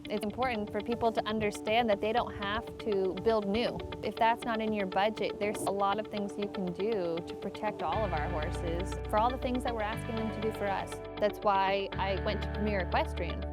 It's important for people to understand that they don't have to build new. If that's not in your budget, there's a lot of things you can do to protect all of our horses for all the things that we're asking them to do for us. That's why I went to Premier Equestrian.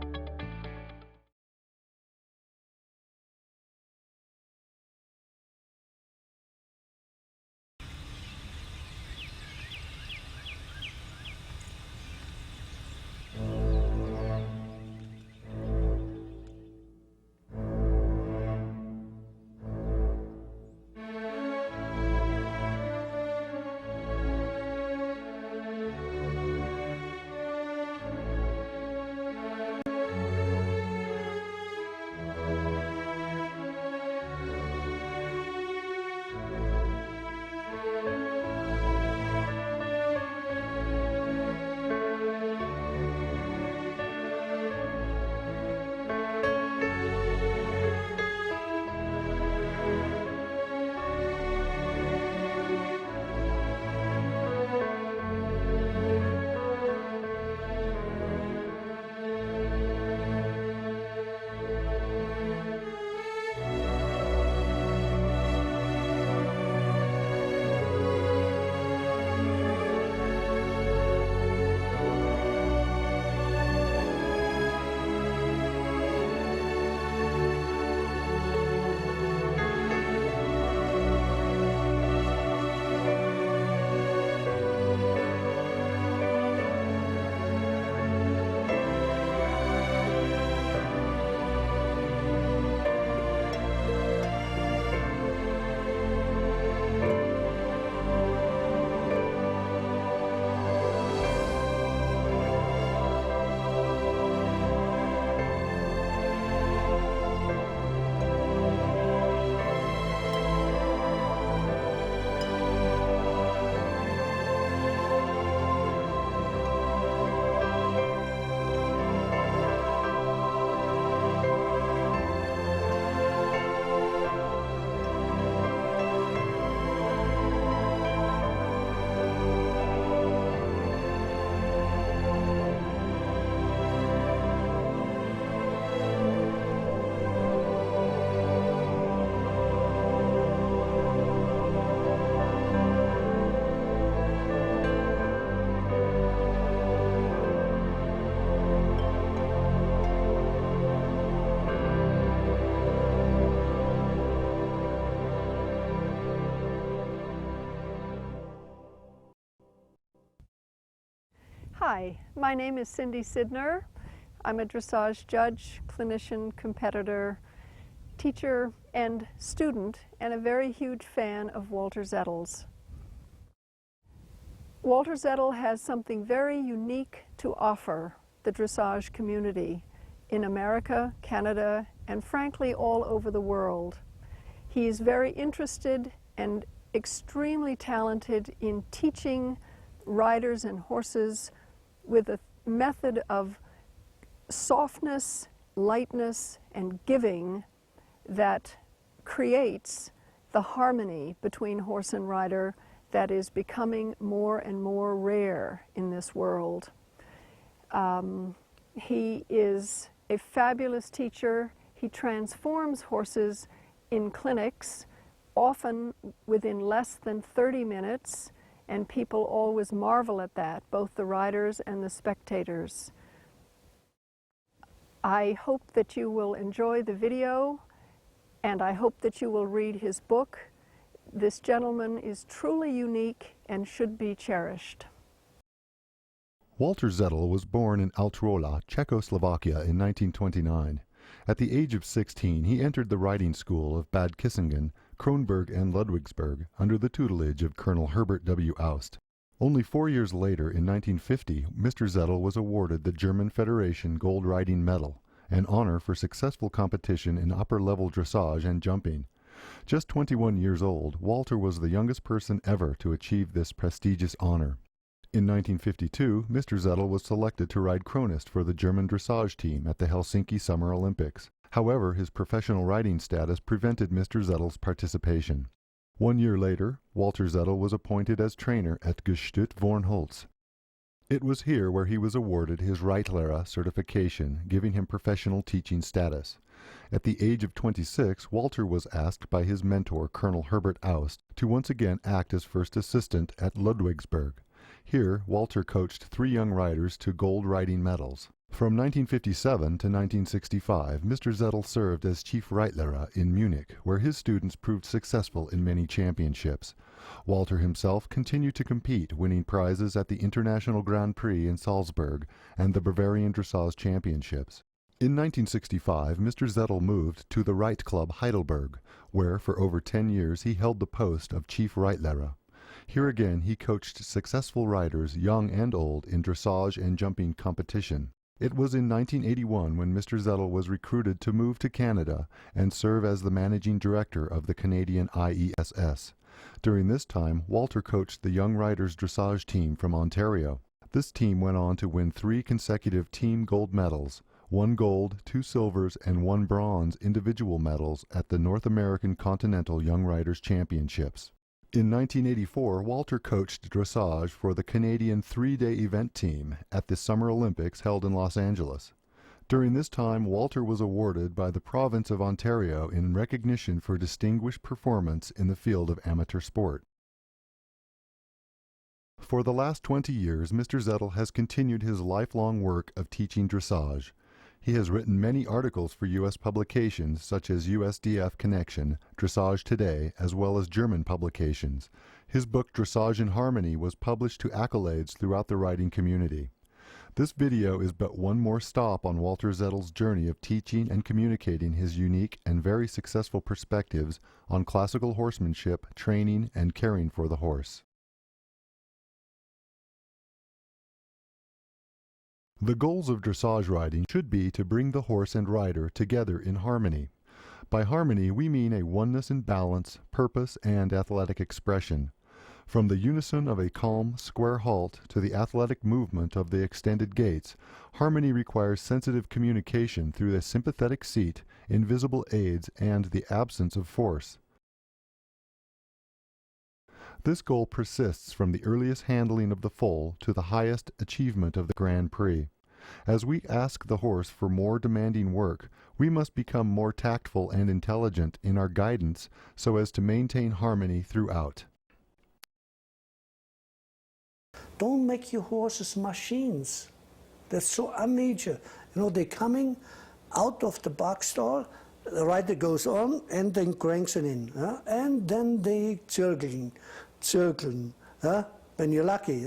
Hi, my name is Cindy Sidner. I'm a dressage judge, clinician, competitor, teacher, and student, and a very huge fan of Walter Zettl's. Walter Zettl has something very unique to offer the dressage community in America, Canada, and frankly all over the world. He is very interested and extremely talented in teaching riders and horses with a method of softness, lightness, and giving that creates the harmony between horse and rider that is becoming more and more rare in this world. He is a fabulous teacher. He transforms horses in clinics, often within less than 30 minutes, and people always marvel at that, both the riders and the spectators. I hope that you will enjoy the video, and I hope that you will read his book. This gentleman is truly unique and should be cherished. Walter Zettl was born in Altrola, Czechoslovakia in 1929. At the age of 16, he entered the riding school of Bad Kissingen, Kronberg and Ludwigsburg under the tutelage of Colonel Herbert W. Aust. Only 4 years later, in 1950, Mr. Zettl was awarded the German Federation Gold Riding Medal, an honor for successful competition in upper-level dressage and jumping. Just 21 years old, Walter was the youngest person ever to achieve this prestigious honor. In 1952, Mr. Zettl was selected to ride Chronist for the German dressage team at the Helsinki Summer Olympics. However, his professional riding status prevented Mr. Zettl's participation. 1 year later, Walter Zettl was appointed as trainer at Gestüt Vorn Halts. It was here where he was awarded his Reitlehrer certification, giving him professional teaching status. At the age of 26, Walter was asked by his mentor, Colonel Herbert Aust, to once again act as first assistant at Ludwigsburg. Here, Walter coached 3 young riders to gold riding medals. From 1957 to 1965, Mr. Zettl served as chief Reitlehrer in Munich, where his students proved successful in many championships. Walter himself continued to compete, winning prizes at the International Grand Prix in Salzburg and the Bavarian Dressage Championships. In 1965, Mr. Zettl moved to the Reit Club Heidelberg, where for over 10 years he held the post of chief Reitlehrer. Here again he coached successful riders, young and old, in dressage and jumping competition. It was in 1981 when Mr. Zettl was recruited to move to Canada and serve as the managing director of the Canadian IESS. During this time, Walter coached the young riders dressage team from Ontario. This team went on to win 3 consecutive team gold medals, 1 gold, 2 silvers, and 1 bronze individual medals at the North American Continental Young Riders Championships. In 1984, Walter coached dressage for the Canadian 3-day event team at the Summer Olympics held in Los Angeles. During this time, Walter was awarded by the province of Ontario in recognition for distinguished performance in the field of amateur sport. For the last 20 years, Mr. Zettl has continued his lifelong work of teaching dressage. He has written many articles for U.S. publications such as USDF Connection, Dressage Today, as well as German publications. His book Dressage in Harmony was published to accolades throughout the riding community. This video is but one more stop on Walter Zettl's journey of teaching and communicating his unique and very successful perspectives on classical horsemanship, training, and caring for the horse. The goals of dressage riding should be to bring the horse and rider together in harmony. By harmony, we mean a oneness in balance, purpose, and athletic expression. From the unison of a calm, square halt to the athletic movement of the extended gaits, harmony requires sensitive communication through the sympathetic seat, invisible aids, and the absence of force. This goal persists from the earliest handling of the foal to the highest achievement of the Grand Prix. As we ask the horse for more demanding work, we must become more tactful and intelligent in our guidance so as to maintain harmony throughout. Don't make your horses machines. That's so unnatural. You know, they're coming out of the box stall, the rider goes on and then cranks it in. And then they circling. When you're lucky.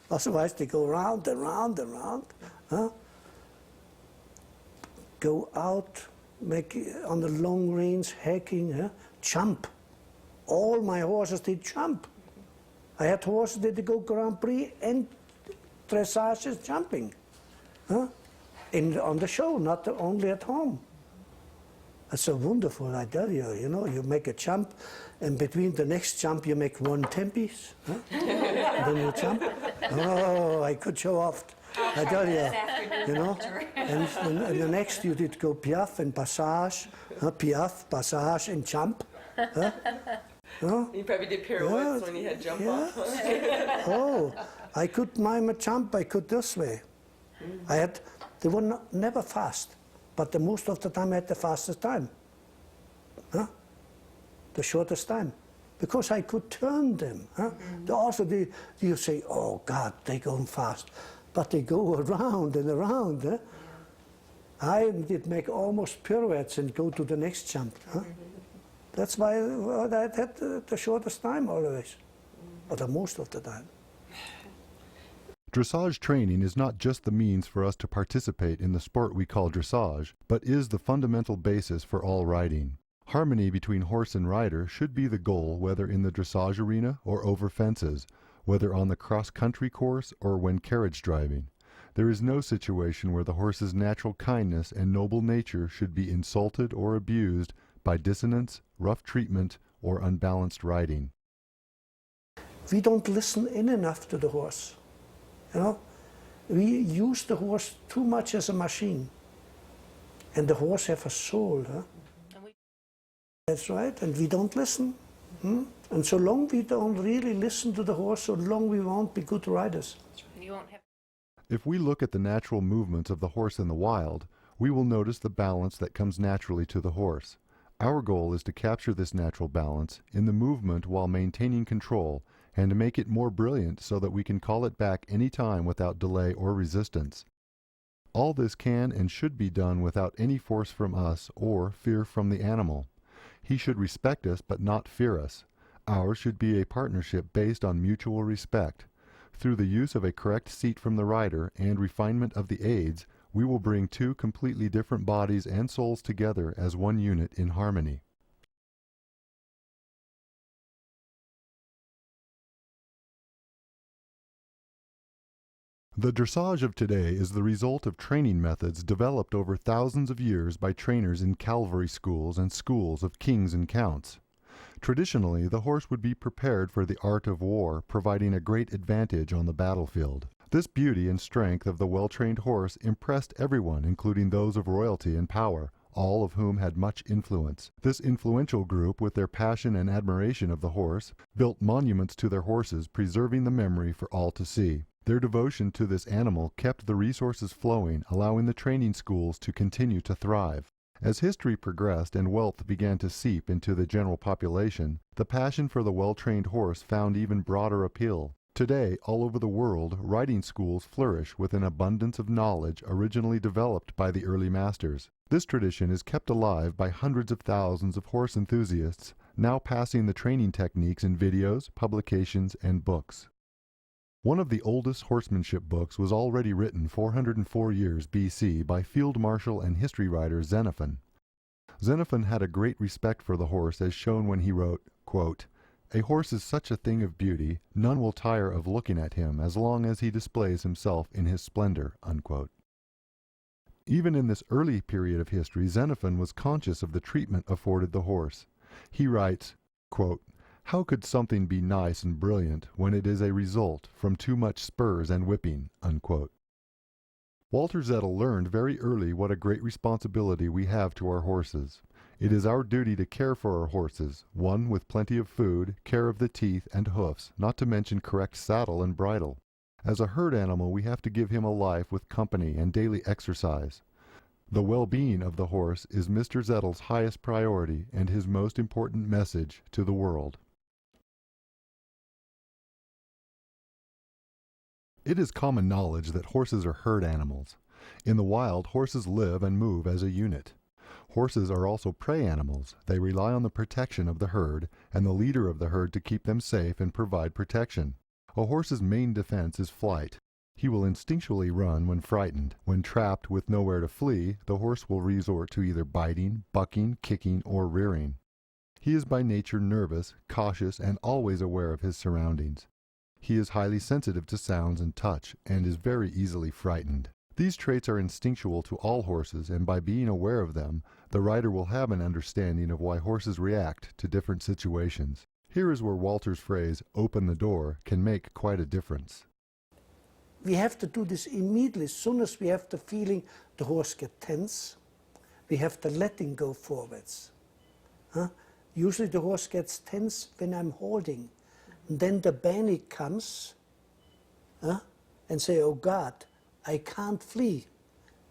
Otherwise they go round and round and round. Go out, make on the long range, hacking, jump. All my horses, they jump. I had horses that go Grand Prix and dressage jumping. On the show, not only at home. That's so wonderful, I tell you. You know, you make a jump, and between the next jump you make 1 tempies. And then you jump. Oh, I could show off. I tell you, you know. And the next you did go piaffe and passage, piaffe, passage, and jump. You probably did pirouettes when you had jump off. Oh, I could mime a jump. I could this way. They were never fast, but most of the time I had the fastest time. The shortest time, because I could turn them. You say, oh God, they go fast, but they go around and around. I did make almost pirouettes and go to the next jump. That's why I had the shortest time always, or the most of the time. Dressage training is not just the means for us to participate in the sport we call dressage, but is the fundamental basis for all riding. Harmony between horse and rider should be the goal, whether in the dressage arena or over fences, whether on the cross-country course or when carriage driving. There is no situation where the horse's natural kindness and noble nature should be insulted or abused by dissonance, rough treatment, or unbalanced riding. We don't listen in enough to the horse. You know, we use the horse too much as a machine, and the horse has a soul. That's right, and we don't listen. And so long we don't really listen to the horse, so long we won't be good riders. You won't have If we look at the natural movements of the horse in the wild, we will notice the balance that comes naturally to the horse. Our goal is to capture this natural balance in the movement while maintaining control and to make it more brilliant so that we can call it back any time without delay or resistance. All this can and should be done without any force from us or fear from the animal. He should respect us but not fear us. Ours should be a partnership based on mutual respect. Through the use of a correct seat from the rider and refinement of the aids, we will bring two completely different bodies and souls together as one unit in harmony. The dressage of today is the result of training methods developed over thousands of years by trainers in cavalry schools and schools of kings and counts. Traditionally, the horse would be prepared for the art of war, providing a great advantage on the battlefield. This beauty and strength of the well-trained horse impressed everyone, including those of royalty and power, all of whom had much influence. This influential group, with their passion and admiration of the horse, built monuments to their horses, preserving the memory for all to see. Their devotion to this animal kept the resources flowing, allowing the training schools to continue to thrive. As history progressed and wealth began to seep into the general population, the passion for the well-trained horse found even broader appeal. Today, all over the world, riding schools flourish with an abundance of knowledge originally developed by the early masters. This tradition is kept alive by hundreds of thousands of horse enthusiasts, now passing the training techniques in videos, publications, and books. One of the oldest horsemanship books was already written 404 years BC by field marshal and history writer Xenophon. Xenophon had a great respect for the horse, as shown when he wrote, quote, "A horse is such a thing of beauty, none will tire of looking at him as long as he displays himself in his splendor." Unquote. Even in this early period of history, Xenophon was conscious of the treatment afforded the horse. He writes, quote, "How could something be nice and brilliant when it is a result from too much spurs and whipping?" Unquote. Walter Zettl learned very early what a great responsibility we have to our horses. It is our duty to care for our horses, one with plenty of food, care of the teeth and hoofs, not to mention correct saddle and bridle. As a herd animal, we have to give him a life with company and daily exercise. The well-being of the horse is Mr. Zettl's highest priority and his most important message to the world. It is common knowledge that horses are herd animals. In the wild, horses live and move as a unit. Horses are also prey animals. They rely on the protection of the herd and the leader of the herd to keep them safe and provide protection. A horse's main defense is flight. He will instinctually run when frightened. When trapped with nowhere to flee, the horse will resort to either biting, bucking, kicking, or rearing. He is by nature nervous, cautious, and always aware of his surroundings. He is highly sensitive to sounds and touch, and is very easily frightened. These traits are instinctual to all horses, and by being aware of them, the rider will have an understanding of why horses react to different situations. Here is where Walter's phrase, "open the door," can make quite a difference. We have to do this immediately. As soon as we have the feeling the horse get tense, we have to let him go forwards. Usually the horse gets tense when I'm holding. And then the panic comes and say, "Oh God, I can't flee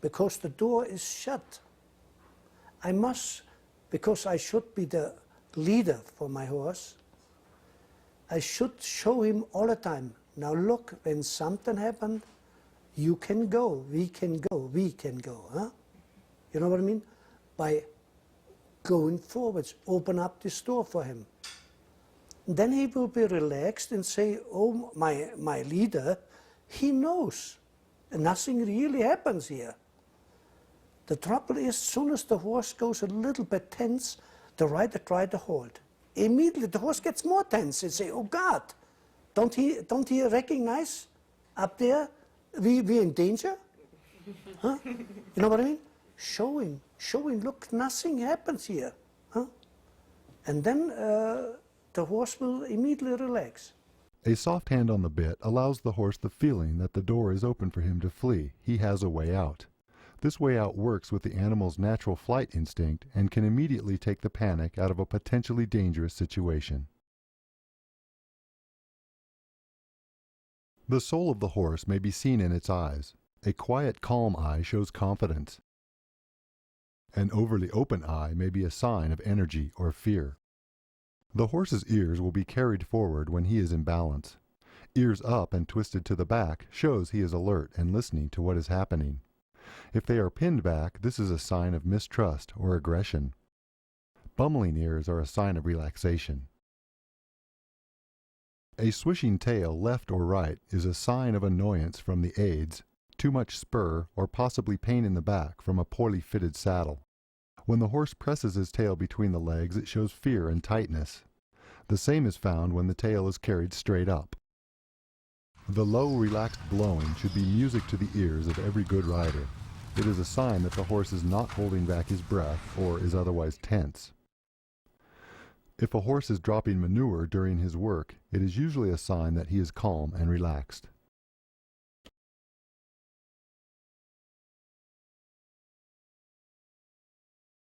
because the door is shut. I must, because I should be the leader for my horse, I should show him all the time, now look, when something happened, you can go, we can go, we can go." You know what I mean? By going forwards, open up this door for him. Then he will be relaxed and say, "Oh, my leader, he knows. And nothing really happens here." The trouble is, as soon as the horse goes a little bit tense, the rider tries to hold. Immediately the horse gets more tense and say, "Oh God, don't he recognize up there we're in danger?" You know what I mean? Showing, look, nothing happens here. And then the horse will immediately relax. A soft hand on the bit allows the horse the feeling that the door is open for him to flee. He has a way out. This way out works with the animal's natural flight instinct and can immediately take the panic out of a potentially dangerous situation. The soul of the horse may be seen in its eyes. A quiet, calm eye shows confidence. An overly open eye may be a sign of energy or fear. The horse's ears will be carried forward when he is in balance. Ears up and twisted to the back shows he is alert and listening to what is happening. If they are pinned back, this is a sign of mistrust or aggression. Bumbling ears are a sign of relaxation. A swishing tail left or right is a sign of annoyance from the aids, too much spur, or possibly pain in the back from a poorly fitted saddle. When the horse presses his tail between the legs, it shows fear and tightness. The same is found when the tail is carried straight up. The low, relaxed blowing should be music to the ears of every good rider. It is a sign that the horse is not holding back his breath or is otherwise tense. If a horse is dropping manure during his work, it is usually a sign that he is calm and relaxed.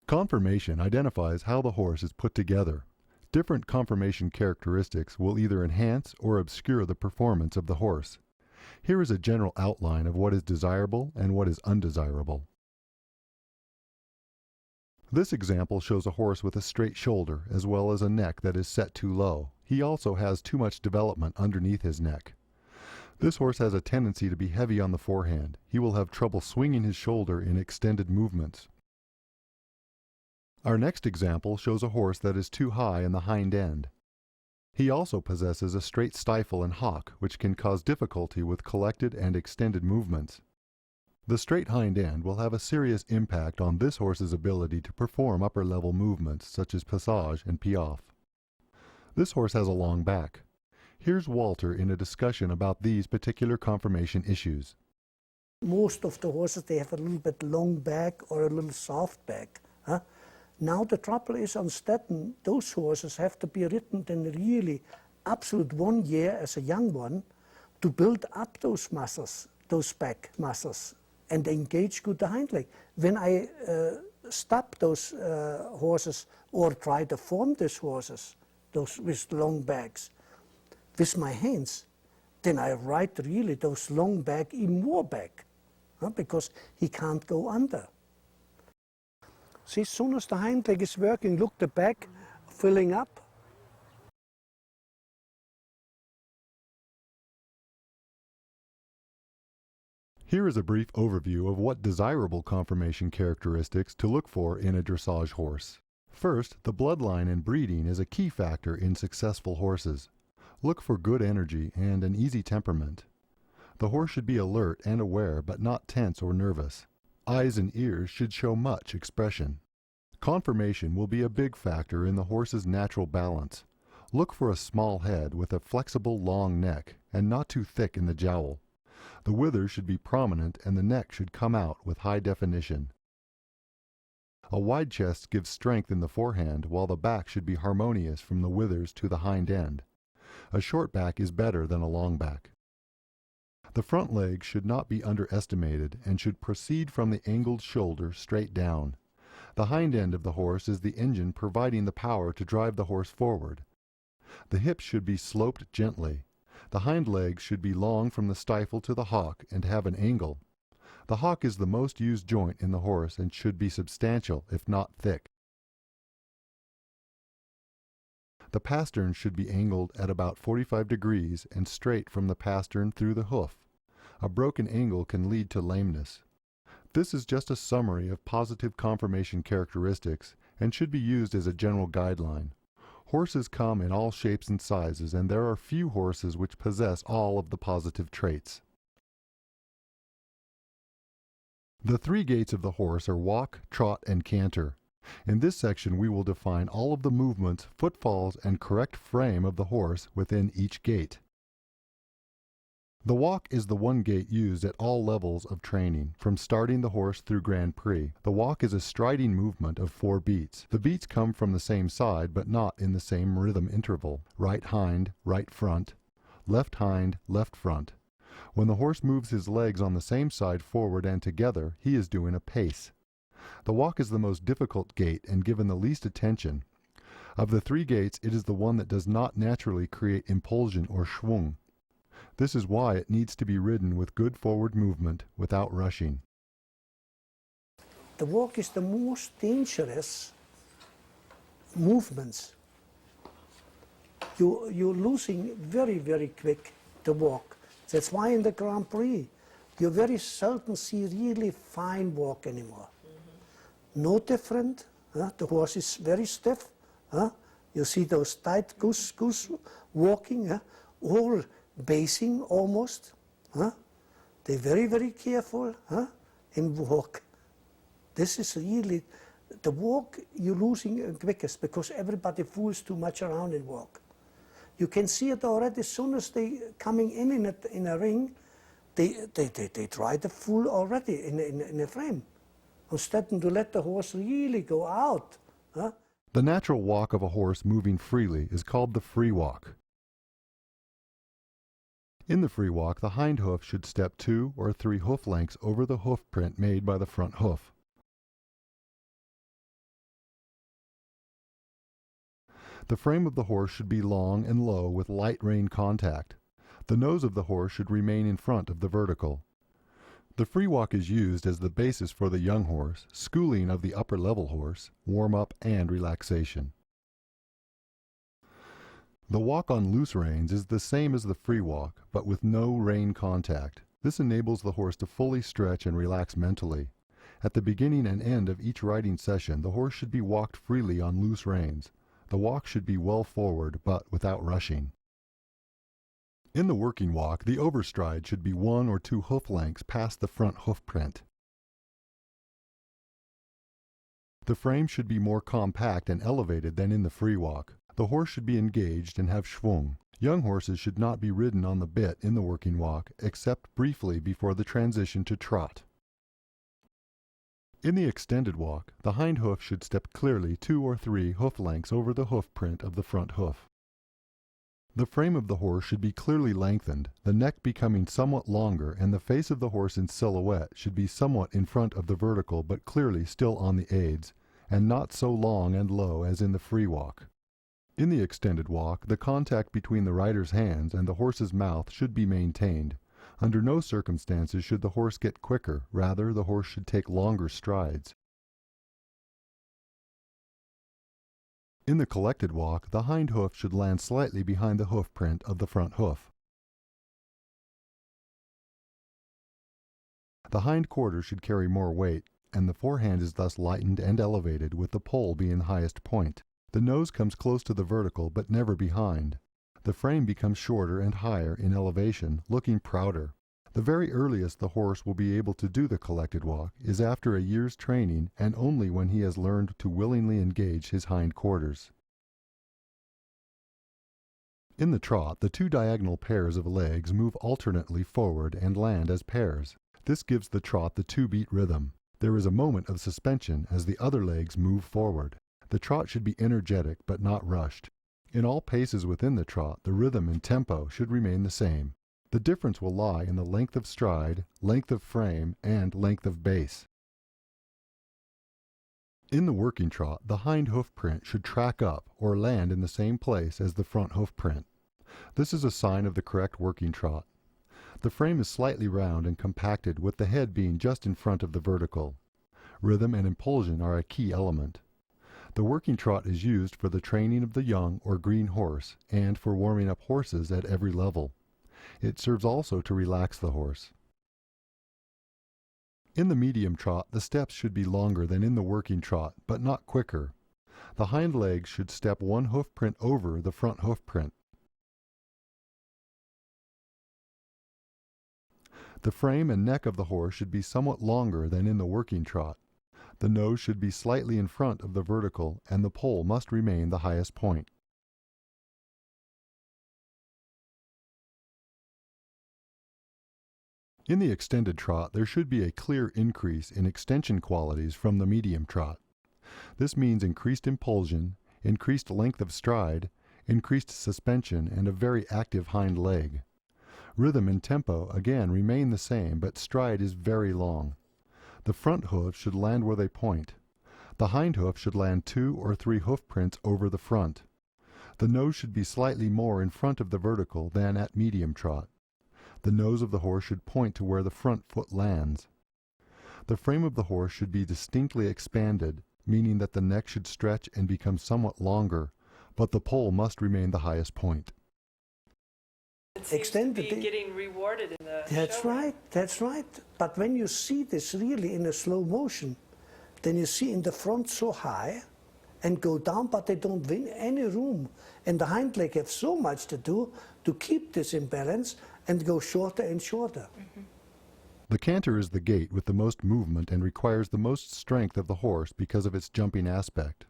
Conformation identifies how the horse is put together. Different conformation characteristics will either enhance or obscure the performance of the horse. Here is a general outline of what is desirable and what is undesirable. This example shows a horse with a straight shoulder as well as a neck that is set too low. He also has too much development underneath his neck. This horse has a tendency to be heavy on the forehand. He will have trouble swinging his shoulder in extended movements. Our next example shows a horse that is too high in the hind end. He also possesses a straight stifle and hock, which can cause difficulty with collected and extended movements. The straight hind end will have a serious impact on this horse's ability to perform upper-level movements such as passage and piaffe. This horse has a long back. Here's Walter in a discussion about these particular conformation issues. Most of the horses, they have a little bit long back or a little soft back. Huh? Now the trouble is on Stettin, those horses have to be ridden in really absolute 1 year as a young one to build up those muscles, those back muscles, and engage good the hind leg. When I stop those horses or try to form these horses, those with long backs, with my hands, then I ride really those long back even more back, because he can't go under. See, as soon as the hind leg is working, look the back filling up. Here is a brief overview of what desirable conformation characteristics to look for in a dressage horse. First, the bloodline and breeding is a key factor in successful horses. Look for good energy and an easy temperament. The horse should be alert and aware, but not tense or nervous. Eyes and ears should show much expression. Conformation will be a big factor in the horse's natural balance. Look for a small head with a flexible long neck and not too thick in the jowl. The withers should be prominent and the neck should come out with high definition. A wide chest gives strength in the forehand, while the back should be harmonious from the withers to the hind end. A short back is better than a long back. The front legs should not be underestimated and should proceed from the angled shoulder straight down. The hind end of the horse is the engine providing the power to drive the horse forward. The hips should be sloped gently. The hind legs should be long from the stifle to the hock and have an angle. The hock is the most used joint in the horse and should be substantial, if not thick. The pastern should be angled at about 45 degrees and straight from the pastern through the hoof. A broken angle can lead to lameness. This is just a summary of positive conformation characteristics and should be used as a general guideline. Horses come in all shapes and sizes, and there are few horses which possess all of the positive traits. The three gaits of the horse are walk, trot, and canter. In this section we will define all of the movements, footfalls, and correct frame of the horse within each gait. The walk is the one gait used at all levels of training, from starting the horse through Grand Prix. The walk is a striding movement of 4 beats. The beats come from the same side, but not in the same rhythm interval. Right hind, right front, left hind, left front. When the horse moves his legs on the same side forward and together, he is doing a pace. The walk is the most difficult gait and given the least attention. Of the 3 gaits, it is the one that does not naturally create impulsion or schwung. This is why it needs to be ridden with good forward movement without rushing. The walk is the most dangerous movements. You're losing very, very quick the walk. That's why in the Grand Prix, you very seldom see really fine walk anymore. No different. The horse is very stiff. You see those tight goose walking, all basing almost. They're very, very careful in walk. This is really, the walk you're losing quickest because everybody fools too much around in walk. You can see it already as soon as they coming in a ring, they try to fool already in a frame. Instead to let the horse really go out. The natural walk of a horse moving freely is called the free walk. In the free walk, the hind hoof should step 2 or 3 hoof lengths over the hoof print made by the front hoof. The frame of the horse should be long and low with light rein contact. The nose of the horse should remain in front of the vertical. The free walk is used as the basis for the young horse, schooling of the upper level horse, warm-up and relaxation. The walk on loose reins is the same as the free walk, but with no rein contact. This enables the horse to fully stretch and relax mentally. At the beginning and end of each riding session, the horse should be walked freely on loose reins. The walk should be well forward, but without rushing. In the working walk, the overstride should be 1 or 2 hoof lengths past the front hoof print. The frame should be more compact and elevated than in the free walk. The horse should be engaged and have schwung. Young horses should not be ridden on the bit in the working walk, except briefly before the transition to trot. In the extended walk, the hind hoof should step clearly 2 or 3 hoof lengths over the hoof print of the front hoof. The frame of the horse should be clearly lengthened, the neck becoming somewhat longer, and the face of the horse in silhouette should be somewhat in front of the vertical but clearly still on the aids, and not so long and low as in the free walk. In the extended walk, the contact between the rider's hands and the horse's mouth should be maintained. Under no circumstances should the horse get quicker, rather the horse should take longer strides. In the collected walk, the hind hoof should land slightly behind the hoof print of the front hoof. The hind quarter should carry more weight, and the forehand is thus lightened and elevated with the pole being the highest point. The nose comes close to the vertical but never behind. The frame becomes shorter and higher in elevation, looking prouder. The very earliest the horse will be able to do the collected walk is after a year's training and only when he has learned to willingly engage his hind quarters. In the trot, the 2 diagonal pairs of legs move alternately forward and land as pairs. This gives the trot the 2-beat rhythm. There is a moment of suspension as the other legs move forward. The trot should be energetic but not rushed. In all paces within the trot, the rhythm and tempo should remain the same. The difference will lie in the length of stride, length of frame, and length of base. In the working trot, the hind hoof print should track up or land in the same place as the front hoof print. This is a sign of the correct working trot. The frame is slightly round and compacted with the head being just in front of the vertical. Rhythm and impulsion are a key element. The working trot is used for the training of the young or green horse and for warming up horses at every level. It serves also to relax the horse. In the medium trot, the steps should be longer than in the working trot, but not quicker. The hind legs should step 1 hoof print over the front hoof print. The frame and neck of the horse should be somewhat longer than in the working trot. The nose should be slightly in front of the vertical, and the pole must remain the highest point. In the extended trot, there should be a clear increase in extension qualities from the medium trot. This means increased impulsion, increased length of stride, increased suspension, and a very active hind leg. Rhythm and tempo again remain the same, but stride is very long. The front hoof should land where they point. The hind hoof should land 2 or 3 hoof prints over the front. The nose should be slightly more in front of the vertical than at medium trot. The nose of the horse should point to where the front foot lands. The frame of the horse should be distinctly expanded, meaning that the neck should stretch and become somewhat longer, but the poll must remain the highest point. It seems Extended. to be getting rewarded in the That's show. right, that's right. But when you see this really in a slow motion, then you see in the front so high and go down, but they don't win any room. And the hind leg have so much to do to keep this imbalance and go shorter and shorter. The canter is the gait with the most movement and requires the most strength of the horse because of its jumping aspect.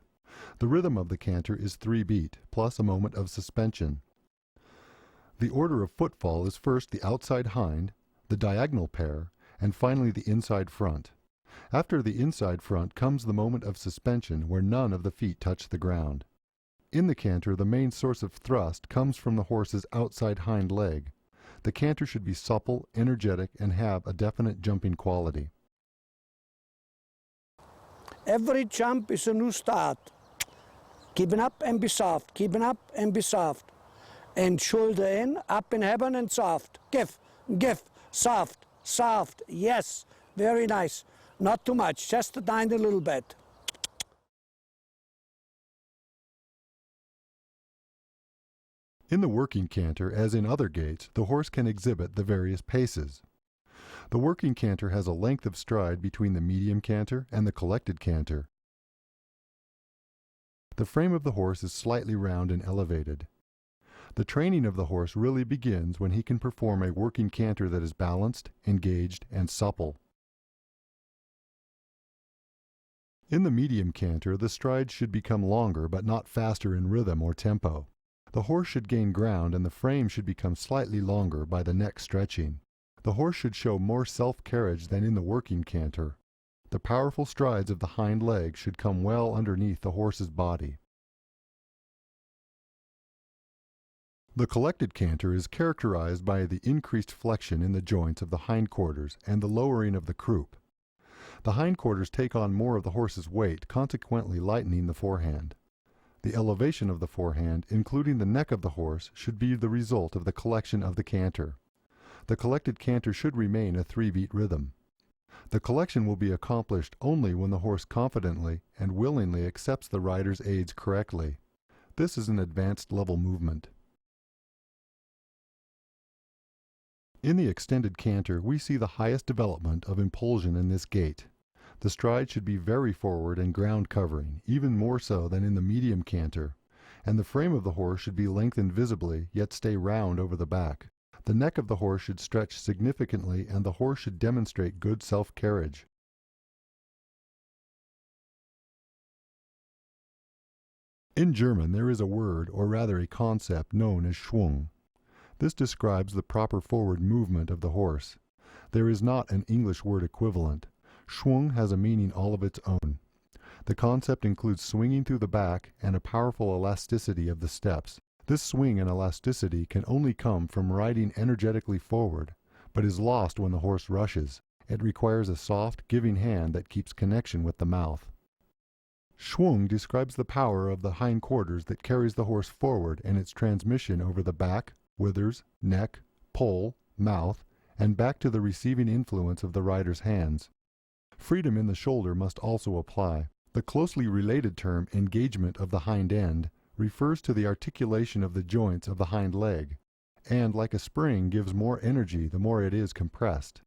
The rhythm of the canter is 3 beat, plus a moment of suspension. The order of footfall is first the outside hind, the diagonal pair, and finally the inside front. After the inside front comes the moment of suspension where none of the feet touch the ground. In the canter, the main source of thrust comes from the horse's outside hind leg. The canter should be supple, energetic, and have a definite jumping quality. Every jump is a new start. Keeping up and be soft, keeping up and be soft. And shoulder in, up in heaven and soft. Give, soft, soft, yes, very nice. Not too much, just a tiny little bit. In the working canter, as in other gaits, the horse can exhibit the various paces. The working canter has a length of stride between the medium canter and the collected canter. The frame of the horse is slightly round and elevated. The training of the horse really begins when he can perform a working canter that is balanced, engaged, and supple. In the medium canter, the stride should become longer but not faster in rhythm or tempo. The horse should gain ground and the frame should become slightly longer by the neck stretching. The horse should show more self-carriage than in the working canter. The powerful strides of the hind leg should come well underneath the horse's body. The collected canter is characterized by the increased flexion in the joints of the hindquarters and the lowering of the croup. The hindquarters take on more of the horse's weight, consequently lightening the forehand. The elevation of the forehand, including the neck of the horse, should be the result of the collection of the canter. The collected canter should remain a 3-beat rhythm. The collection will be accomplished only when the horse confidently and willingly accepts the rider's aids correctly. This is an advanced level movement. In the extended canter, we see the highest development of impulsion in this gait. The stride should be very forward and ground covering, even more so than in the medium canter, and the frame of the horse should be lengthened visibly, yet stay round over the back. The neck of the horse should stretch significantly and the horse should demonstrate good self-carriage. In German there is a word, or rather a concept, known as Schwung. This describes the proper forward movement of the horse. There is not an English word equivalent. Schwung has a meaning all of its own. The concept includes swinging through the back and a powerful elasticity of the steps. This swing and elasticity can only come from riding energetically forward, but is lost when the horse rushes. It requires a soft, giving hand that keeps connection with the mouth. Schwung describes the power of the hindquarters that carries the horse forward and its transmission over the back, withers, neck, poll, mouth, and back to the receiving influence of the rider's hands. Freedom in the shoulder must also apply. The closely related term engagement of the hind end refers to the articulation of the joints of the hind leg, and like a spring gives more energy the more it is compressed.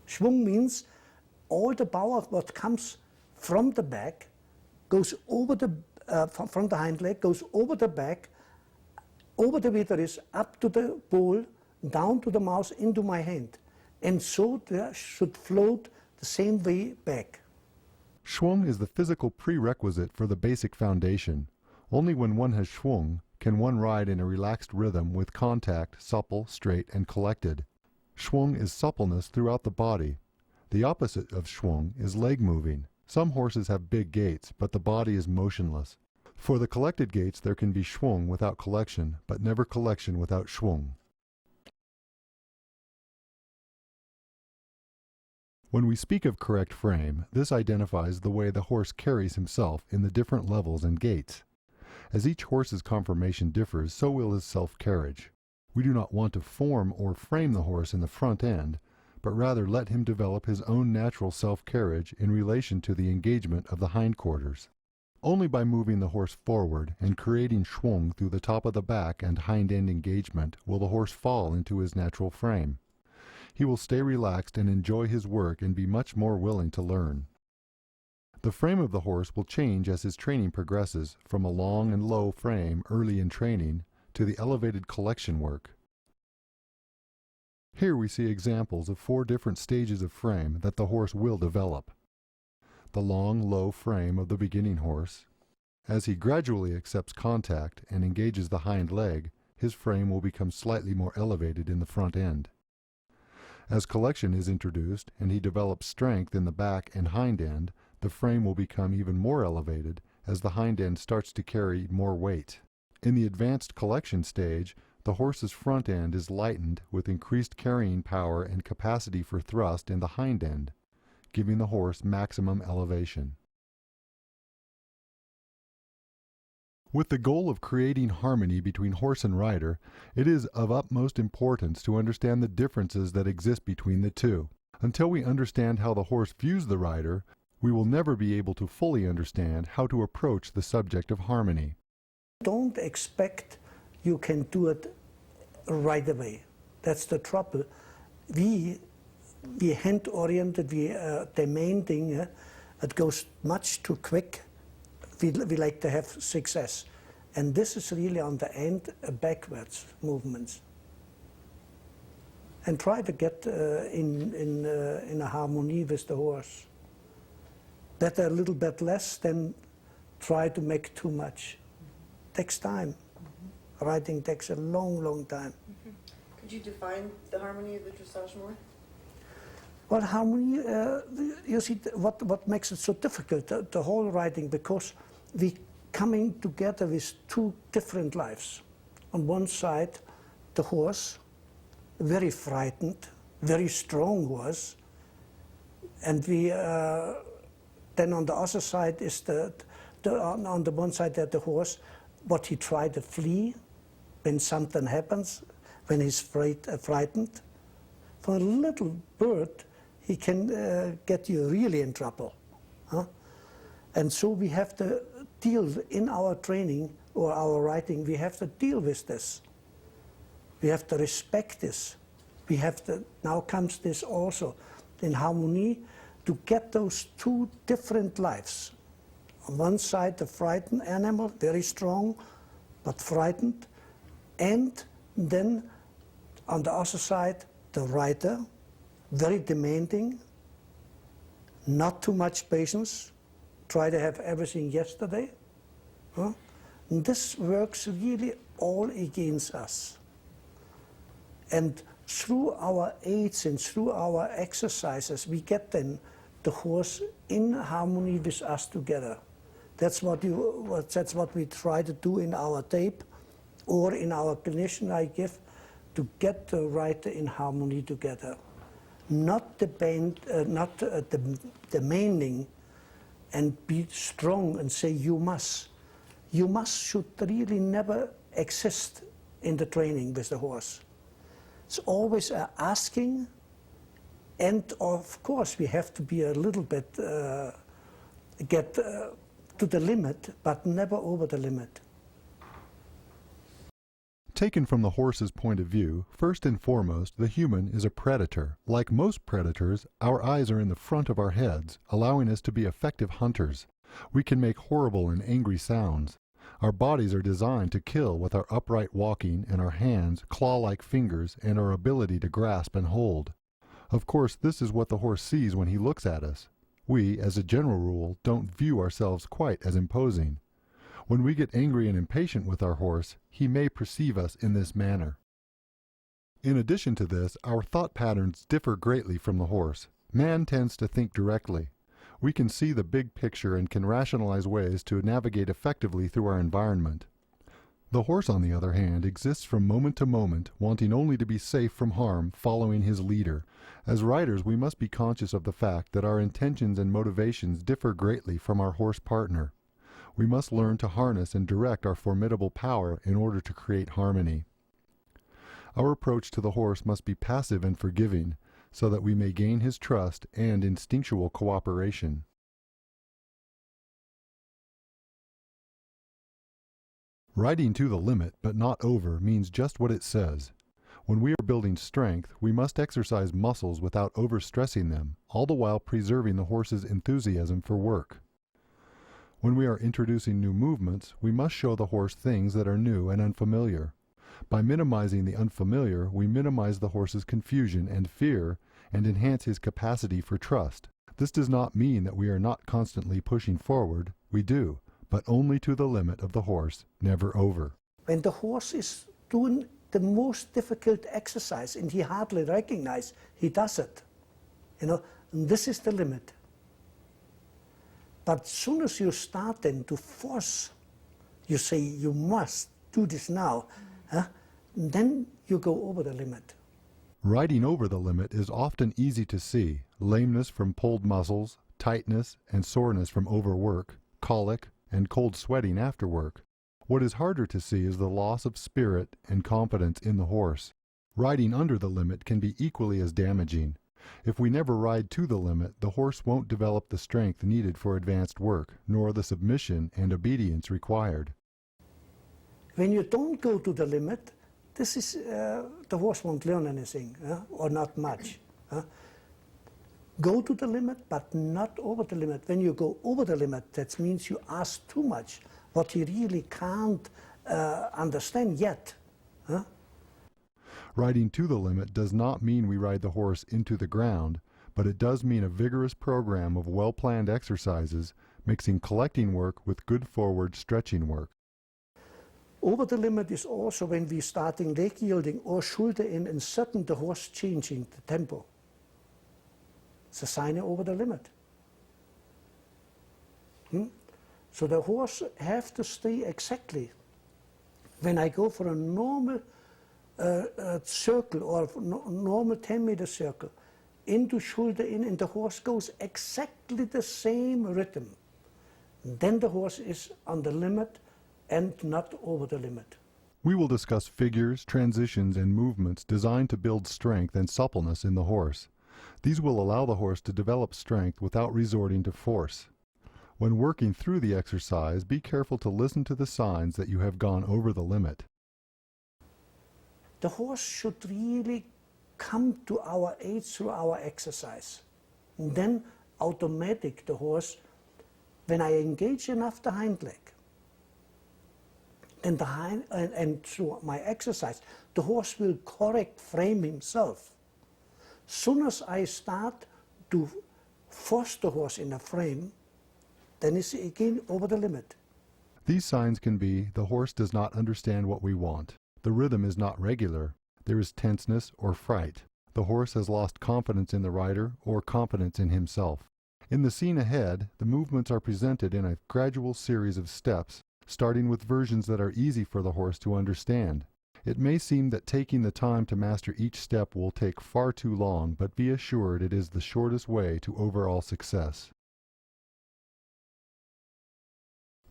Schwung means all the power what comes from the back goes over the from the hind leg, goes over the back, over the withers, up to the pole, down to the mouth, into my hand. And so there should float the same way back. Schwung is the physical prerequisite for the basic foundation. Only when one has schwung can one ride in a relaxed rhythm with contact, supple, straight, and collected. Schwung is suppleness throughout the body. The opposite of schwung is leg moving. Some horses have big gaits, but the body is motionless. For the collected gaits there can be schwung without collection, but never collection without schwung. When we speak of correct frame, this identifies the way the horse carries himself in the different levels and gaits. As each horse's conformation differs, so will his self-carriage. We do not want to form or frame the horse in the front end, but rather let him develop his own natural self-carriage in relation to the engagement of the hindquarters. Only by moving the horse forward and creating schwung through the top of the back and hind end engagement will the horse fall into his natural frame. He will stay relaxed and enjoy his work and be much more willing to learn. The frame of the horse will change as his training progresses from a long and low frame early in training to the elevated collection work. Here we see examples of 4 different stages of frame that the horse will develop. The long, low frame of the beginning horse. As he gradually accepts contact and engages the hind leg, his frame will become slightly more elevated in the front end. As collection is introduced and he develops strength in the back and hind end, the frame will become even more elevated as the hind end starts to carry more weight. In the advanced collection stage, the horse's front end is lightened with increased carrying power and capacity for thrust in the hind end, giving the horse maximum elevation. With the goal of creating harmony between horse and rider, it is of utmost importance to understand the differences that exist between the two. Until we understand how the horse views the rider, we will never be able to fully understand how to approach the subject of harmony. Don't expect you can do it right away. That's the trouble. We hand-oriented, we demanding, it goes much too quick. We like to have success. And this is really on the end backwards movements. And try to get in a harmony with the horse. Better a little bit less than try to make too much. Takes time. Riding takes a long, long time. Could you define the harmony of the dressage more? Well, harmony, you see, what makes it so difficult, the whole riding, because we coming together with 2 different lives. On one side, the horse, very frightened, very strong horse, and we then on the other side is on the one side the horse, what he tried to flee when something happens, when he's frightened. For a little bird, he can get you really in trouble. Huh? And so we have to deal in our training or our riding, we have to deal with this. We have to respect this. We have to, now comes this also, in harmony, to get those 2 different lives. On one side, the frightened animal, very strong, but frightened. And then on the other side, the rider, very demanding, not too much patience, try to have everything yesterday. Huh? And this works really all against us. And through our aids and through our exercises, we get then the horse in harmony with us together. That's what we try to do in our tape or in our clinician I give, to get the rider in harmony together. Not demanding and be strong and say you must. You must should really never exist in the training with the horse. It's always asking, and of course we have to be a little bit, get to the limit, but never over the limit. Taken from the horse's point of view, first and foremost, the human is a predator. Like most predators, our eyes are in the front of our heads, allowing us to be effective hunters. We can make horrible and angry sounds. Our bodies are designed to kill with our upright walking and our hands, claw-like fingers, and our ability to grasp and hold. Of course, this is what the horse sees when he looks at us. We, as a general rule, don't view ourselves quite as imposing. When we get angry and impatient with our horse, he may perceive us in this manner. In addition to this, our thought patterns differ greatly from the horse. Man tends to think directly. We can see the big picture and can rationalize ways to navigate effectively through our environment. The horse, on the other hand, exists from moment to moment, wanting only to be safe from harm, following his leader. As riders, we must be conscious of the fact that our intentions and motivations differ greatly from our horse partner. We must learn to harness and direct our formidable power in order to create harmony. Our approach to the horse must be passive and forgiving, so that we may gain his trust and instinctual cooperation. Riding to the limit, but not over, means just what it says. When we are building strength, we must exercise muscles without overstressing them, all the while preserving the horse's enthusiasm for work. When we are introducing new movements, we must show the horse things that are new and unfamiliar. By minimizing the unfamiliar, we minimize the horse's confusion and fear and enhance his capacity for trust. This does not mean that we are not constantly pushing forward. We do, but only to the limit of the horse, never over. When the horse is doing the most difficult exercise and he hardly recognizes he does it, and this is the limit. But as soon as you start then to force, you say you must do this now, then you go over the limit. Riding over the limit is often easy to see: lameness from pulled muscles, tightness and soreness from overwork, colic, and cold sweating after work. What is harder to see is the loss of spirit and confidence in the horse. Riding under the limit can be equally as damaging. If we never ride to the limit, the horse won't develop the strength needed for advanced work, nor the submission and obedience required. When you don't go to the limit, this is the horse won't learn anything, or not much. Go to the limit, but not over the limit. When you go over the limit, that means you ask too much, what he really can't understand yet. Riding to the limit does not mean we ride the horse into the ground, but it does mean a vigorous program of well-planned exercises, mixing collecting work with good forward stretching work. Over the limit is also when we starting leg yielding or shoulder in and suddenly the horse changing the tempo. It's a sign over the limit. So the horse have to stay exactly. When I go for a normal circle or normal 10-meter circle, into shoulder in, and the horse goes exactly the same rhythm, then the horse is on the limit and not over the limit. We will discuss figures, transitions, and movements designed to build strength and suppleness in the horse. These will allow the horse to develop strength without resorting to force. When working through the exercise, be careful to listen to the signs that you have gone over the limit. The horse should really come to our aid through our exercise. And then automatic the horse, when I engage enough the hind leg, then the hind, and through my exercise, the horse will correct frame himself. Soon as I start to force the horse in a frame, then it's again over the limit. These signs can be: the horse does not understand what we want, the rhythm is not regular, there is tenseness or fright, the horse has lost confidence in the rider or confidence in himself. In the scene ahead, the movements are presented in a gradual series of steps, starting with versions that are easy for the horse to understand. It may seem that taking the time to master each step will take far too long, but be assured it is the shortest way to overall success.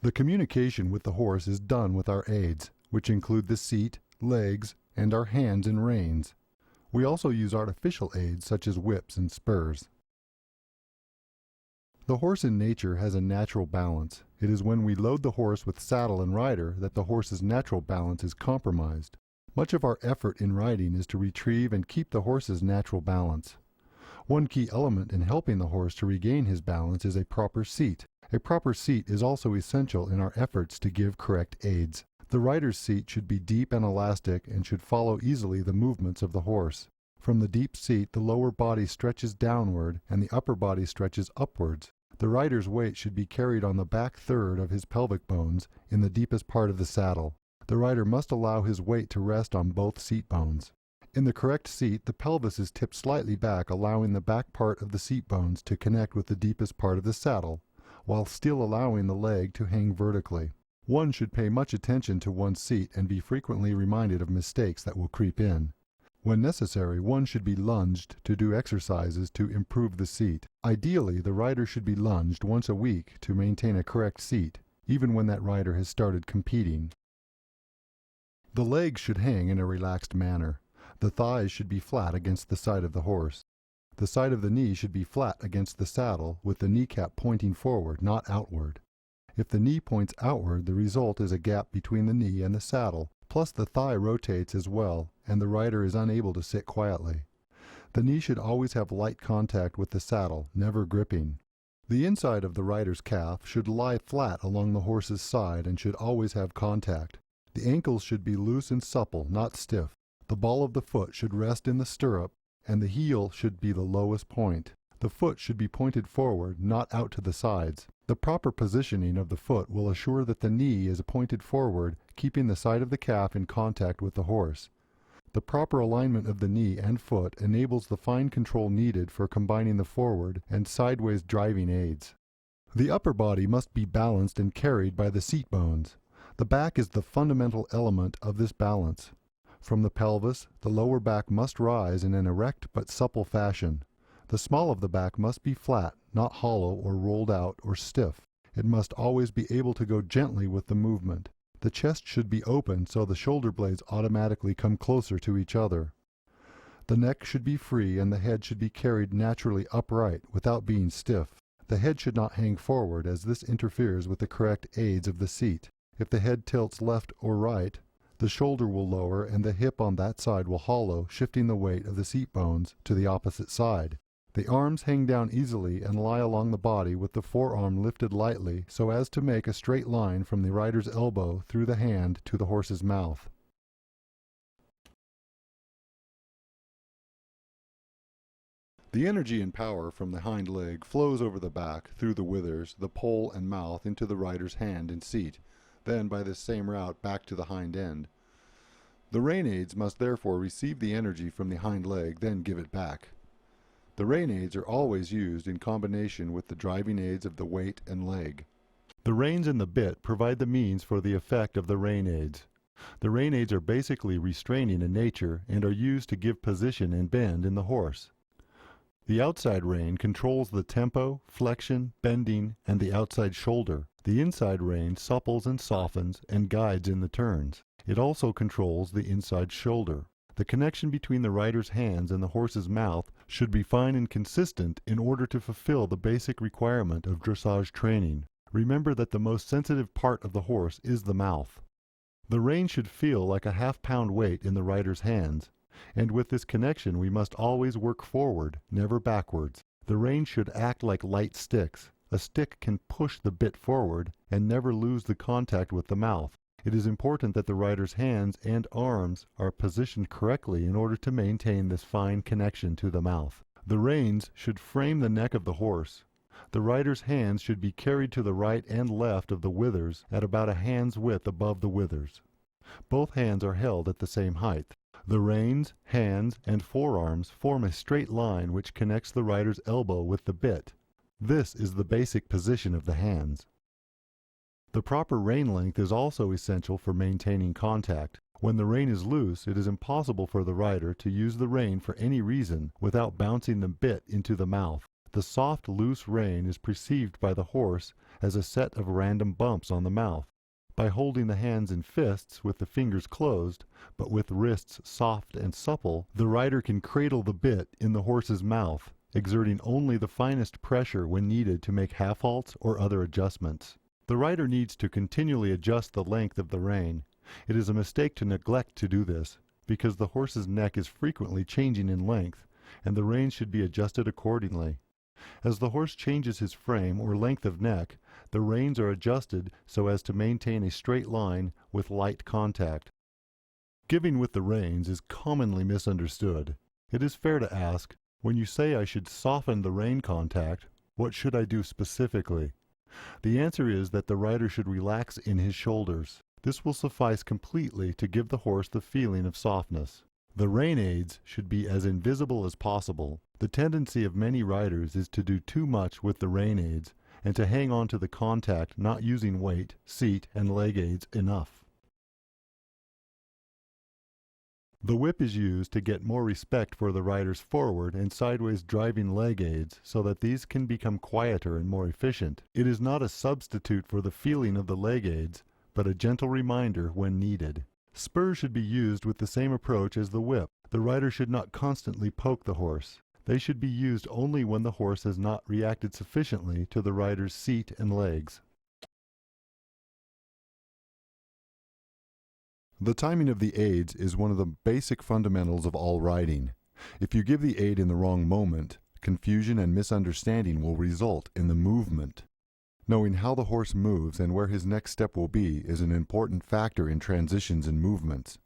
The communication with the horse is done with our aids, which include the seat, legs, and our hands and reins. We also use artificial aids such as whips and spurs. The horse in nature has a natural balance. It is when we load the horse with saddle and rider that the horse's natural balance is compromised. Much of our effort in riding is to retrieve and keep the horse's natural balance. One key element in helping the horse to regain his balance is a proper seat. A proper seat is also essential in our efforts to give correct aids. The rider's seat should be deep and elastic and should follow easily the movements of the horse. From the deep seat, the lower body stretches downward and the upper body stretches upwards. The rider's weight should be carried on the back third of his pelvic bones in the deepest part of the saddle. The rider must allow his weight to rest on both seat bones. In the correct seat, the pelvis is tipped slightly back, allowing the back part of the seat bones to connect with the deepest part of the saddle, while still allowing the leg to hang vertically. One should pay much attention to one's seat and be frequently reminded of mistakes that will creep in. When necessary, one should be lunged to do exercises to improve the seat. Ideally, the rider should be lunged once a week to maintain a correct seat, even when that rider has started competing. The legs should hang in a relaxed manner. The thighs should be flat against the side of the horse. The side of the knee should be flat against the saddle with the kneecap pointing forward, not outward. If the knee points outward, the result is a gap between the knee and the saddle, plus the thigh rotates as well, and the rider is unable to sit quietly. The knee should always have light contact with the saddle, never gripping. The inside of the rider's calf should lie flat along the horse's side and should always have contact. The ankles should be loose and supple, not stiff. The ball of the foot should rest in the stirrup, and the heel should be the lowest point. The foot should be pointed forward, not out to the sides. The proper positioning of the foot will assure that the knee is pointed forward, keeping the side of the calf in contact with the horse. The proper alignment of the knee and foot enables the fine control needed for combining the forward and sideways driving aids. The upper body must be balanced and carried by the seat bones. The back is the fundamental element of this balance. From the pelvis, the lower back must rise in an erect but supple fashion. The small of the back must be flat, not hollow or rolled out or stiff. It must always be able to go gently with the movement. The chest should be open so the shoulder blades automatically come closer to each other. The neck should be free and the head should be carried naturally upright without being stiff. The head should not hang forward as this interferes with the correct aids of the seat. If the head tilts left or right, the shoulder will lower and the hip on that side will hollow, shifting the weight of the seat bones to the opposite side. The arms hang down easily and lie along the body with the forearm lifted lightly so as to make a straight line from the rider's elbow through the hand to the horse's mouth. The energy and power from the hind leg flows over the back, through the withers, the pole and mouth into the rider's hand and seat, then by this same route back to the hind end. The rein aids must therefore receive the energy from the hind leg, then give it back. The rein aids are always used in combination with the driving aids of the weight and leg. The reins and the bit provide the means for the effect of the rein aids. The rein aids are basically restraining in nature and are used to give position and bend in the horse. The outside rein controls the tempo, flexion, bending, and the outside shoulder. The inside rein supples and softens and guides in the turns. It also controls the inside shoulder. The connection between the rider's hands and the horse's mouth should be fine and consistent in order to fulfill the basic requirement of dressage training. Remember that the most sensitive part of the horse is the mouth. The rein should feel like a half-pound weight in the rider's hands, and with this connection we must always work forward, never backwards. The rein should act like light sticks. A stick can push the bit forward and never lose the contact with the mouth. It is important that the rider's hands and arms are positioned correctly in order to maintain this fine connection to the mouth. The reins should frame the neck of the horse. The rider's hands should be carried to the right and left of the withers at about a hand's width above the withers. Both hands are held at the same height. The reins, hands, and forearms form a straight line which connects the rider's elbow with the bit. This is the basic position of the hands. The proper rein length is also essential for maintaining contact. When the rein is loose, it is impossible for the rider to use the rein for any reason without bouncing the bit into the mouth. The soft, loose rein is perceived by the horse as a set of random bumps on the mouth. By holding the hands in fists with the fingers closed, but with wrists soft and supple, the rider can cradle the bit in the horse's mouth, exerting only the finest pressure when needed to make half halts or other adjustments. The rider needs to continually adjust the length of the rein. It is a mistake to neglect to do this, because the horse's neck is frequently changing in length, and the rein should be adjusted accordingly. As the horse changes his frame or length of neck, the reins are adjusted so as to maintain a straight line with light contact. Giving with the reins is commonly misunderstood. It is fair to ask, when you say I should soften the rein contact, what should I do specifically? The answer is that the rider should relax in his shoulders. This will suffice completely to give the horse the feeling of softness. The rein aids should be as invisible as possible. The tendency of many riders is to do too much with the rein aids and to hang on to the contact, not using weight, seat, and leg aids enough. The whip is used to get more respect for the rider's forward and sideways driving leg aids so that these can become quieter and more efficient. It is not a substitute for the feeling of the leg aids, but a gentle reminder when needed. Spurs should be used with the same approach as the whip. The rider should not constantly poke the horse. They should be used only when the horse has not reacted sufficiently to the rider's seat and legs. The timing of the aids is one of the basic fundamentals of all riding. If you give the aid in the wrong moment, confusion and misunderstanding will result in the movement. Knowing how the horse moves and where his next step will be is an important factor in transitions and movements.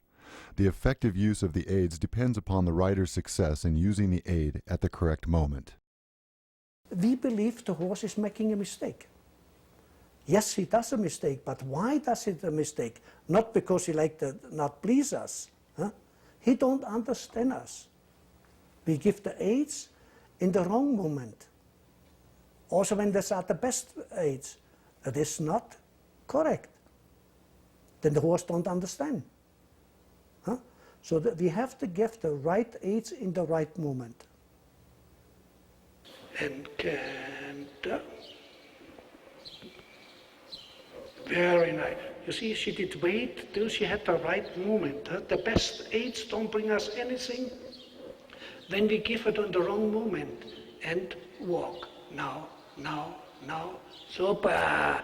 The effective use of the aids depends upon the rider's success in using the aid at the correct moment. We believe the horse is making a mistake. Yes, he does a mistake, but why does he a mistake? Not because he like to not please us. Huh? He don't understand us. We give the aids in the wrong moment. Also when these are the best aids, it is not correct. Then the horse don't understand. Huh? So that we have to give the right aids in the right moment. And Canter. Very nice. You see, she did wait till she had the right moment. Huh? The best aids don't bring us anything. Then we give it on the wrong moment. And walk. Now, now, now. Super.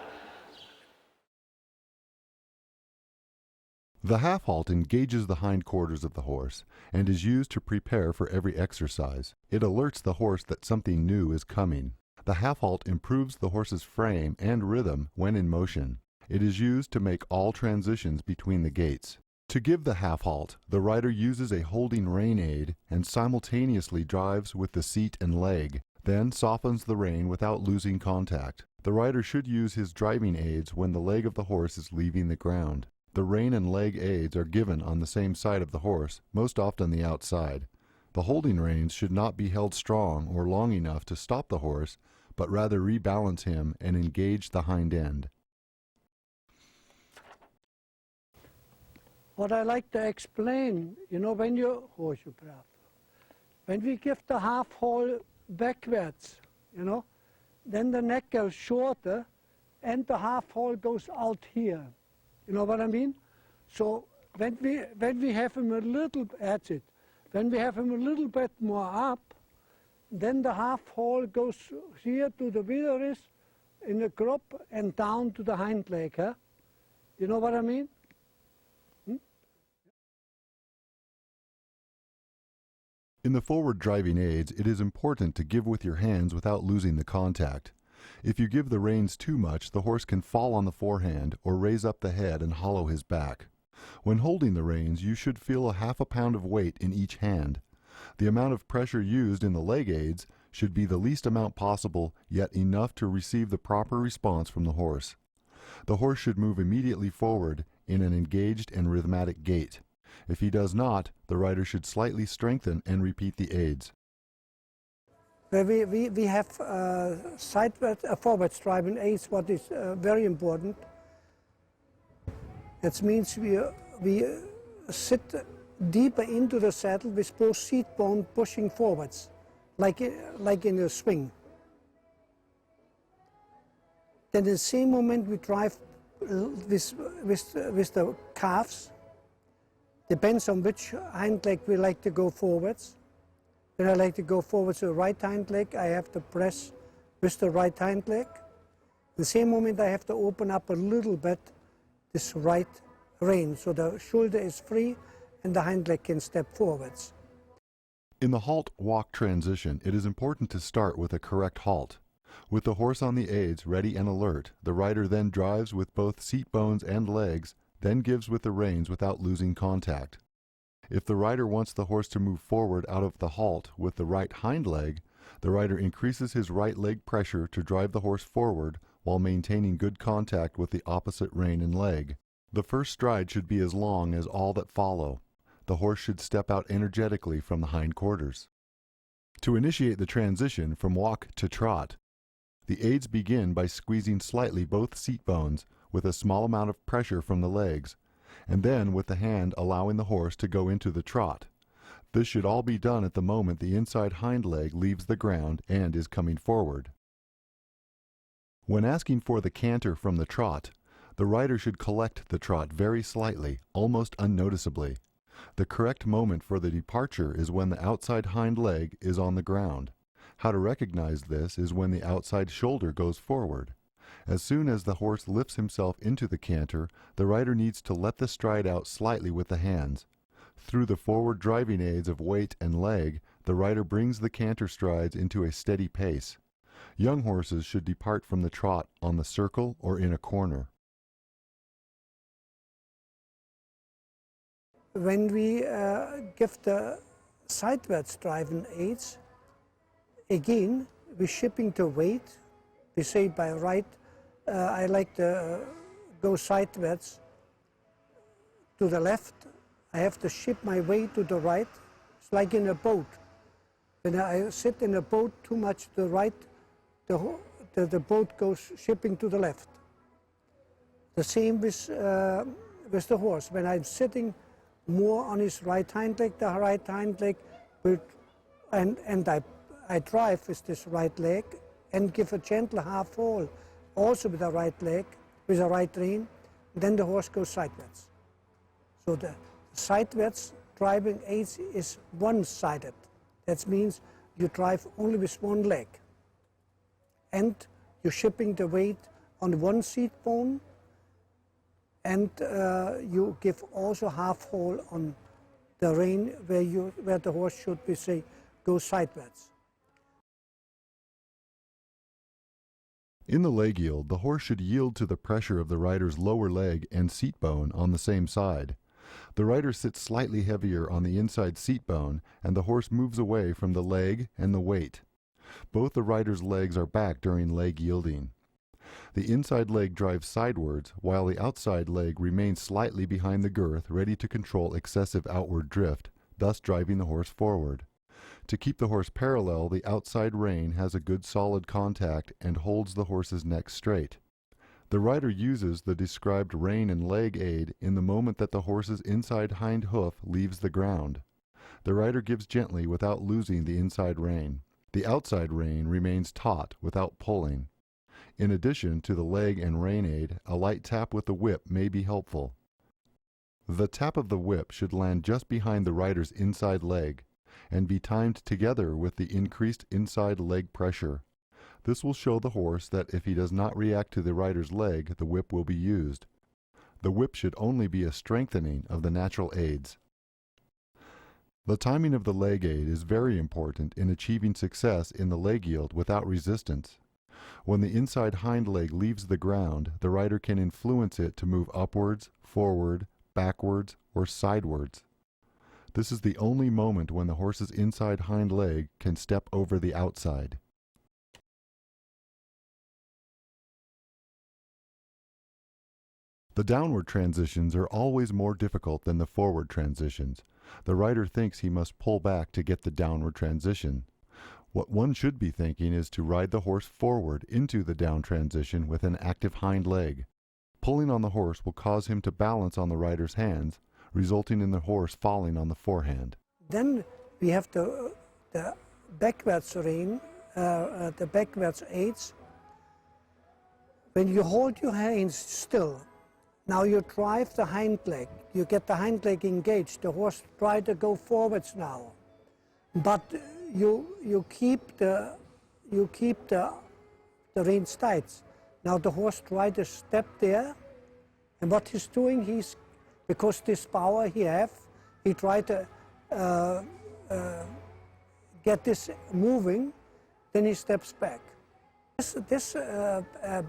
The half halt engages the hindquarters of the horse and is used to prepare for every exercise. It alerts the horse that something new is coming. The half halt improves the horse's frame and rhythm when in motion. It is used to make all transitions between the gaits. To give the half halt, the rider uses a holding rein aid and simultaneously drives with the seat and leg, then softens the rein without losing contact. The rider should use his driving aids when the leg of the horse is leaving the ground. The rein and leg aids are given on the same side of the horse, most often the outside. The holding reins should not be held strong or long enough to stop the horse, but rather rebalance him and engage the hind end. What I like to explain, when we give the half haul backwards, then the neck goes shorter and the half haul goes out here. You know what I mean? So when we have him a little, that's it. When we have him a little bit more up, then the half haul goes here to the withers in the crop and down to the hind leg. Huh? You know what I mean? In the forward driving aids, it is important to give with your hands without losing the contact. If you give the reins too much, the horse can fall on the forehand or raise up the head and hollow his back. When holding the reins, you should feel a half a pound of weight in each hand. The amount of pressure used in the leg aids should be the least amount possible, yet enough to receive the proper response from the horse. The horse should move immediately forward in an engaged and rhythmic gait. If he does not, the rider should slightly strengthen and repeat the aids. We have forward driving aids, what is very important. That means we sit deeper into the saddle with both seat bone pushing forwards, like in a swing. Then in the same moment we drive with the calves. Depends on which hind leg we like to go forwards. When I like to go forwards to the right hind leg, I have to press with the right hind leg. The same moment I have to open up a little bit this right rein, so the shoulder is free and the hind leg can step forwards. In the halt-walk transition, it is important to start with a correct halt. With the horse on the aids ready and alert, the rider then drives with both seat bones and legs, then gives with the reins without losing contact. If the rider wants the horse to move forward out of the halt with the right hind leg, the rider increases his right leg pressure to drive the horse forward while maintaining good contact with the opposite rein and leg. The first stride should be as long as all that follow. The horse should step out energetically from the hindquarters. To initiate the transition from walk to trot, the aids begin by squeezing slightly both seat bones with a small amount of pressure from the legs, and then with the hand allowing the horse to go into the trot. This should all be done at the moment the inside hind leg leaves the ground and is coming forward. When asking for the canter from the trot, the rider should collect the trot very slightly, almost unnoticeably. The correct moment for the departure is when the outside hind leg is on the ground. How to recognize this is when the outside shoulder goes forward. As soon as the horse lifts himself into the canter, the rider needs to let the stride out slightly with the hands. Through the forward driving aids of weight and leg, the rider brings the canter strides into a steady pace. Young horses should depart from the trot on the circle or in a corner. When we give the sidewards driving aids, again, we're shipping the weight. We say by right, I like to go sidewards to the left. I have to ship my weight to the right. It's like in a boat. When I sit in a boat too much to the right, the boat goes shipping to the left. The same with the horse. When I'm sitting more on his right hind leg, the right hind leg will, and I drive with this right leg and give a gentle half haul, also with the right leg, with the right rein, then the horse goes sideways. So the sideways driving aids is one-sided. That means you drive only with one leg. And you're shipping the weight on one seat bone, and you give also half haul on the rein where the horse should be, say, go sideways. In the leg yield, the horse should yield to the pressure of the rider's lower leg and seat bone on the same side. The rider sits slightly heavier on the inside seat bone, and the horse moves away from the leg and the weight. Both the rider's legs are back during leg yielding. The inside leg drives sidewards, while the outside leg remains slightly behind the girth, ready to control excessive outward drift, thus driving the horse forward. To keep the horse parallel, the outside rein has a good solid contact and holds the horse's neck straight. The rider uses the described rein and leg aid in the moment that the horse's inside hind hoof leaves the ground. The rider gives gently without losing the inside rein. The outside rein remains taut without pulling. In addition to the leg and rein aid, a light tap with the whip may be helpful. The tap of the whip should land just behind the rider's inside leg and be timed together with the increased inside leg pressure. This will show the horse that if he does not react to the rider's leg, the whip will be used. The whip should only be a strengthening of the natural aids. The timing of the leg aid is very important in achieving success in the leg yield without resistance. When the inside hind leg leaves the ground, the rider can influence it to move upwards, forward, backwards, or sidewards. This is the only moment when the horse's inside hind leg can step over the outside. The downward transitions are always more difficult than the forward transitions. The rider thinks he must pull back to get the downward transition. What one should be thinking is to ride the horse forward into the down transition with an active hind leg. Pulling on the horse will cause him to balance on the rider's hands, resulting in the horse falling on the forehand. Then we have the backwards rein, the backwards aids. When you hold your hands still, now you drive the hind leg. You get the hind leg engaged. The horse tries to go forwards now, but you keep the reins tight. Now the horse tries to step there, and what he's doing, because this power he tries to get this moving, then he steps back. This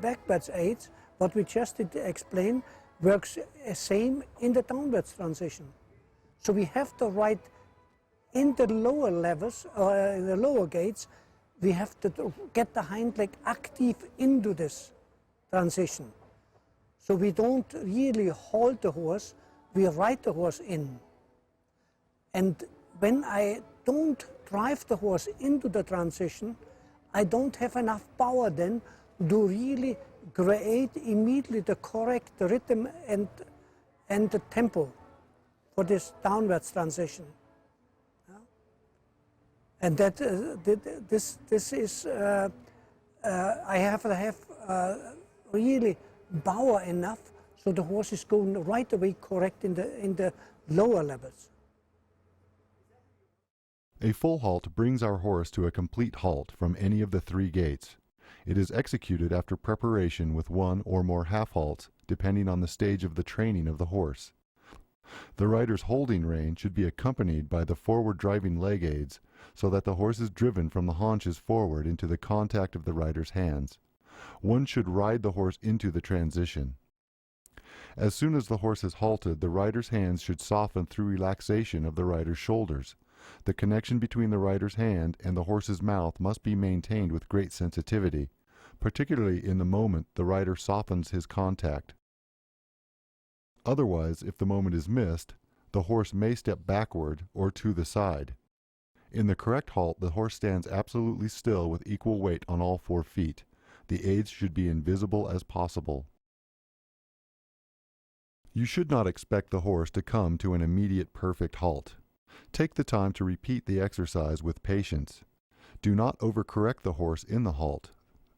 backwards aid, what we just explained, works same in the downwards transition. So we have to ride in the lower levels, or in the lower gaits, we have to get the hind leg active into this transition. So we don't really hold the horse, we ride the horse in. And when I don't drive the horse into the transition, I don't have enough power then to really create immediately the correct rhythm and the tempo for this downwards transition. And that this is I have to have really power enough so the horse is going right away correct in the lower levels. A full halt brings our horse to a complete halt from any of the 3 gaits. It is executed after preparation with 1 or more half halts, depending on the stage of the training of the horse. The rider's holding rein should be accompanied by the forward driving leg aids, so that the horse is driven from the haunches forward into the contact of the rider's hands. One should ride the horse into the transition. As soon as the horse is halted, the rider's hands should soften through relaxation of the rider's shoulders. The connection between the rider's hand and the horse's mouth must be maintained with great sensitivity, particularly in the moment the rider softens his contact. Otherwise, if the moment is missed, the horse may step backward or to the side. In the correct halt, the horse stands absolutely still with equal weight on all 4 feet. The aids should be invisible as possible. You should not expect the horse to come to an immediate perfect halt. Take the time to repeat the exercise with patience. Do not overcorrect the horse in the halt.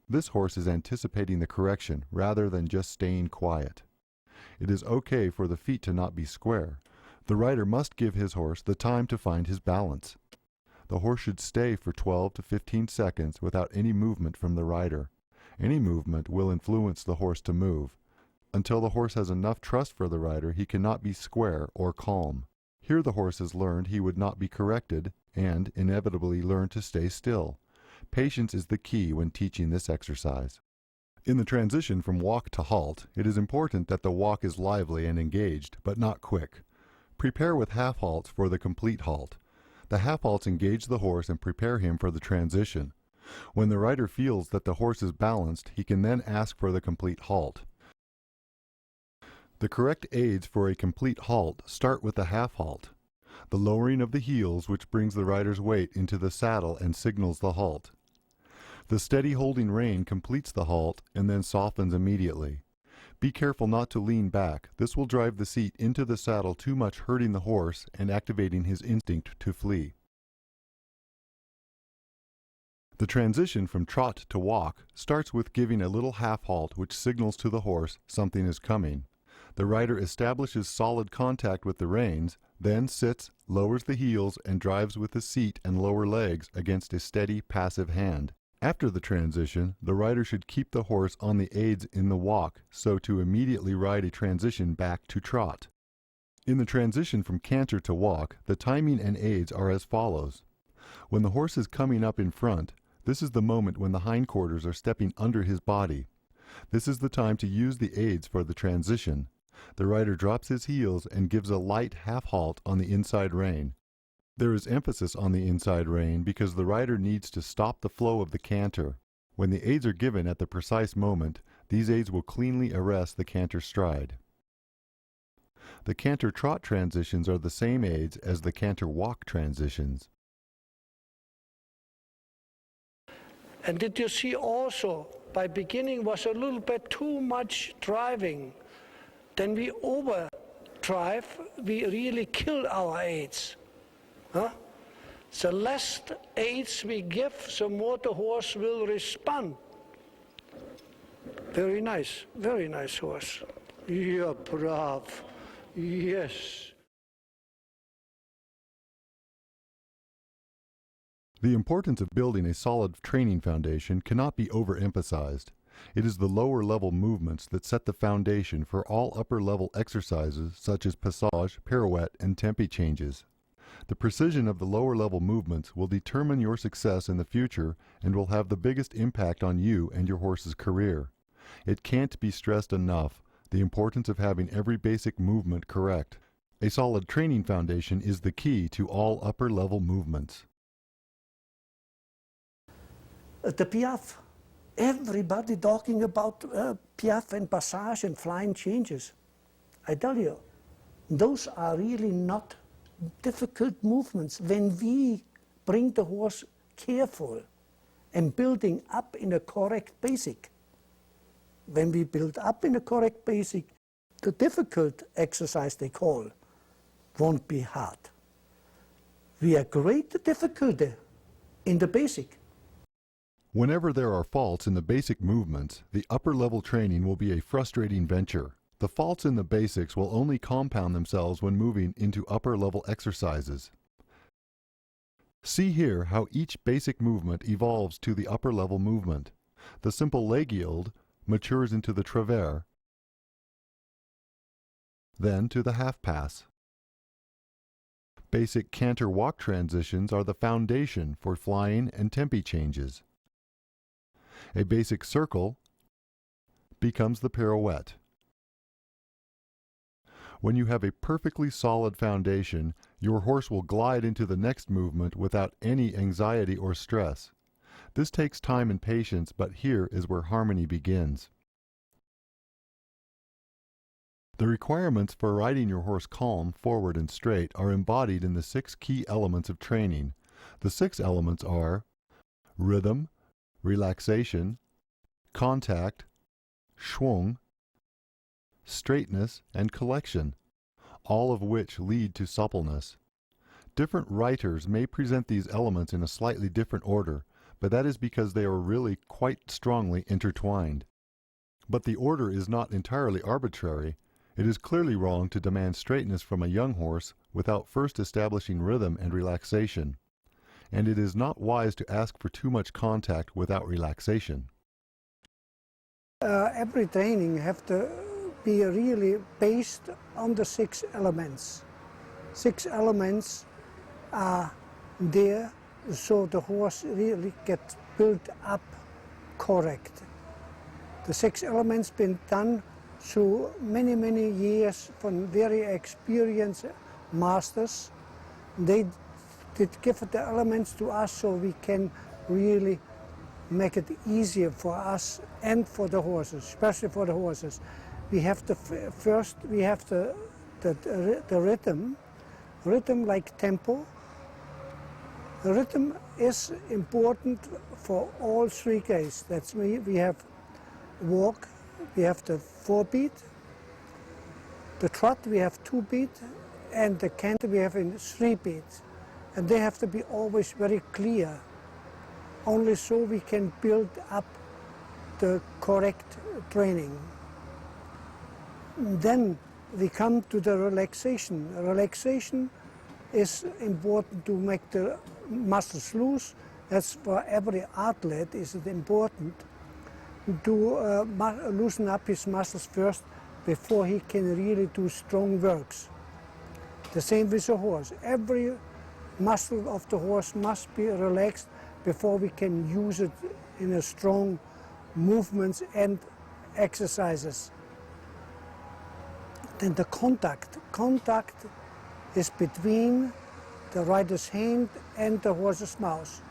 This horse is anticipating the correction rather than just staying quiet. It is okay for the feet to not be square. The rider must give his horse the time to find his balance. The horse should stay for 12 to 15 seconds without any movement from the rider. Any movement will influence the horse to move. Until the horse has enough trust for the rider, he cannot be square or calm. Here the horse has learned he would not be corrected and inevitably learn to stay still. Patience is the key when teaching this exercise. In the transition from walk to halt, it is important that the walk is lively and engaged, but not quick. Prepare with half halts for the complete halt. The half halts engage the horse and prepare him for the transition. When the rider feels that the horse is balanced, he can then ask for the complete halt. The correct aids for a complete halt start with the half halt. The lowering of the heels, which brings the rider's weight into the saddle and signals the halt. The steady holding rein completes the halt and then softens immediately. Be careful not to lean back. This will drive the seat into the saddle too much, hurting the horse and activating his instinct to flee. The transition from trot to walk starts with giving a little half halt which signals to the horse something is coming. The rider establishes solid contact with the reins, then sits, lowers the heels, and drives with the seat and lower legs against a steady, passive hand. After the transition, the rider should keep the horse on the aids in the walk, so to immediately ride a transition back to trot. In the transition from canter to walk, the timing and aids are as follows. When the horse is coming up in front, this is the moment when the hindquarters are stepping under his body. This is the time to use the aids for the transition. The rider drops his heels and gives a light half halt on the inside rein. There is emphasis on the inside rein because the rider needs to stop the flow of the canter. When the aids are given at the precise moment, these aids will cleanly arrest the canter stride. The canter trot transitions are the same aids as the canter walk transitions. And did you see also, by beginning was a little bit too much driving. Then we overdrive, we really kill our aids. Huh? The less aids we give, the more the horse will respond. Very nice horse. Yeah, brav. Yes. The importance of building a solid training foundation cannot be overemphasized. It is the lower level movements that set the foundation for all upper level exercises such as passage, pirouette, and tempi changes. The precision of the lower level movements will determine your success in the future and will have the biggest impact on you and your horse's career. It can't be stressed enough, the importance of having every basic movement correct. A solid training foundation is the key to all upper level movements. The piaffe. Everybody talking about piaffe and passage and flying changes. I tell you, those are really not difficult movements when we bring the horse careful and building up in a correct basic. When we build up in a correct basic, the difficult exercise they call won't be hard. We are great difficulty in the basic. Whenever there are faults in the basic movements, the upper level training will be a frustrating venture. The faults in the basics will only compound themselves when moving into upper level exercises. See here how each basic movement evolves to the upper level movement. The simple leg yield matures into the travers, then to the half pass. Basic canter walk transitions are the foundation for flying and tempi changes. A basic circle becomes the pirouette. When you have a perfectly solid foundation, your horse will glide into the next movement without any anxiety or stress. This takes time and patience, but here is where harmony begins. The requirements for riding your horse calm, forward, and straight are embodied in the 6 key elements of training. The 6 elements are rhythm, relaxation, contact, schwung, straightness, and collection, all of which lead to suppleness. Different writers may present these elements in a slightly different order, but that is because they are really quite strongly intertwined. But the order is not entirely arbitrary. It is clearly wrong to demand straightness from a young horse without first establishing rhythm and relaxation. And it is not wise to ask for too much contact without relaxation. Every training have to be really based on the 6 elements. 6 elements are there so the horse really gets built up correct. The 6 elements been done through many, many years from very experienced masters. They did give the elements to us so we can really make it easier for us and for the horses, especially for the horses. We have the first, we have the rhythm like tempo. The rhythm is important for all 3 gaits. That's we have walk, we have the 4-beat, the trot we have 2-beat, and the canter we have in 3-beat. And they have to be always very clear. Only so we can build up the correct training. Then we come to the relaxation. Relaxation is important to make the muscles loose. That's for every athlete is it important to loosen up his muscles first before he can really do strong works. The same with the horse. Every muscle of the horse must be relaxed before we can use it in a strong movements and exercises. Then the contact. Contact is between the rider's hand and the horse's mouth.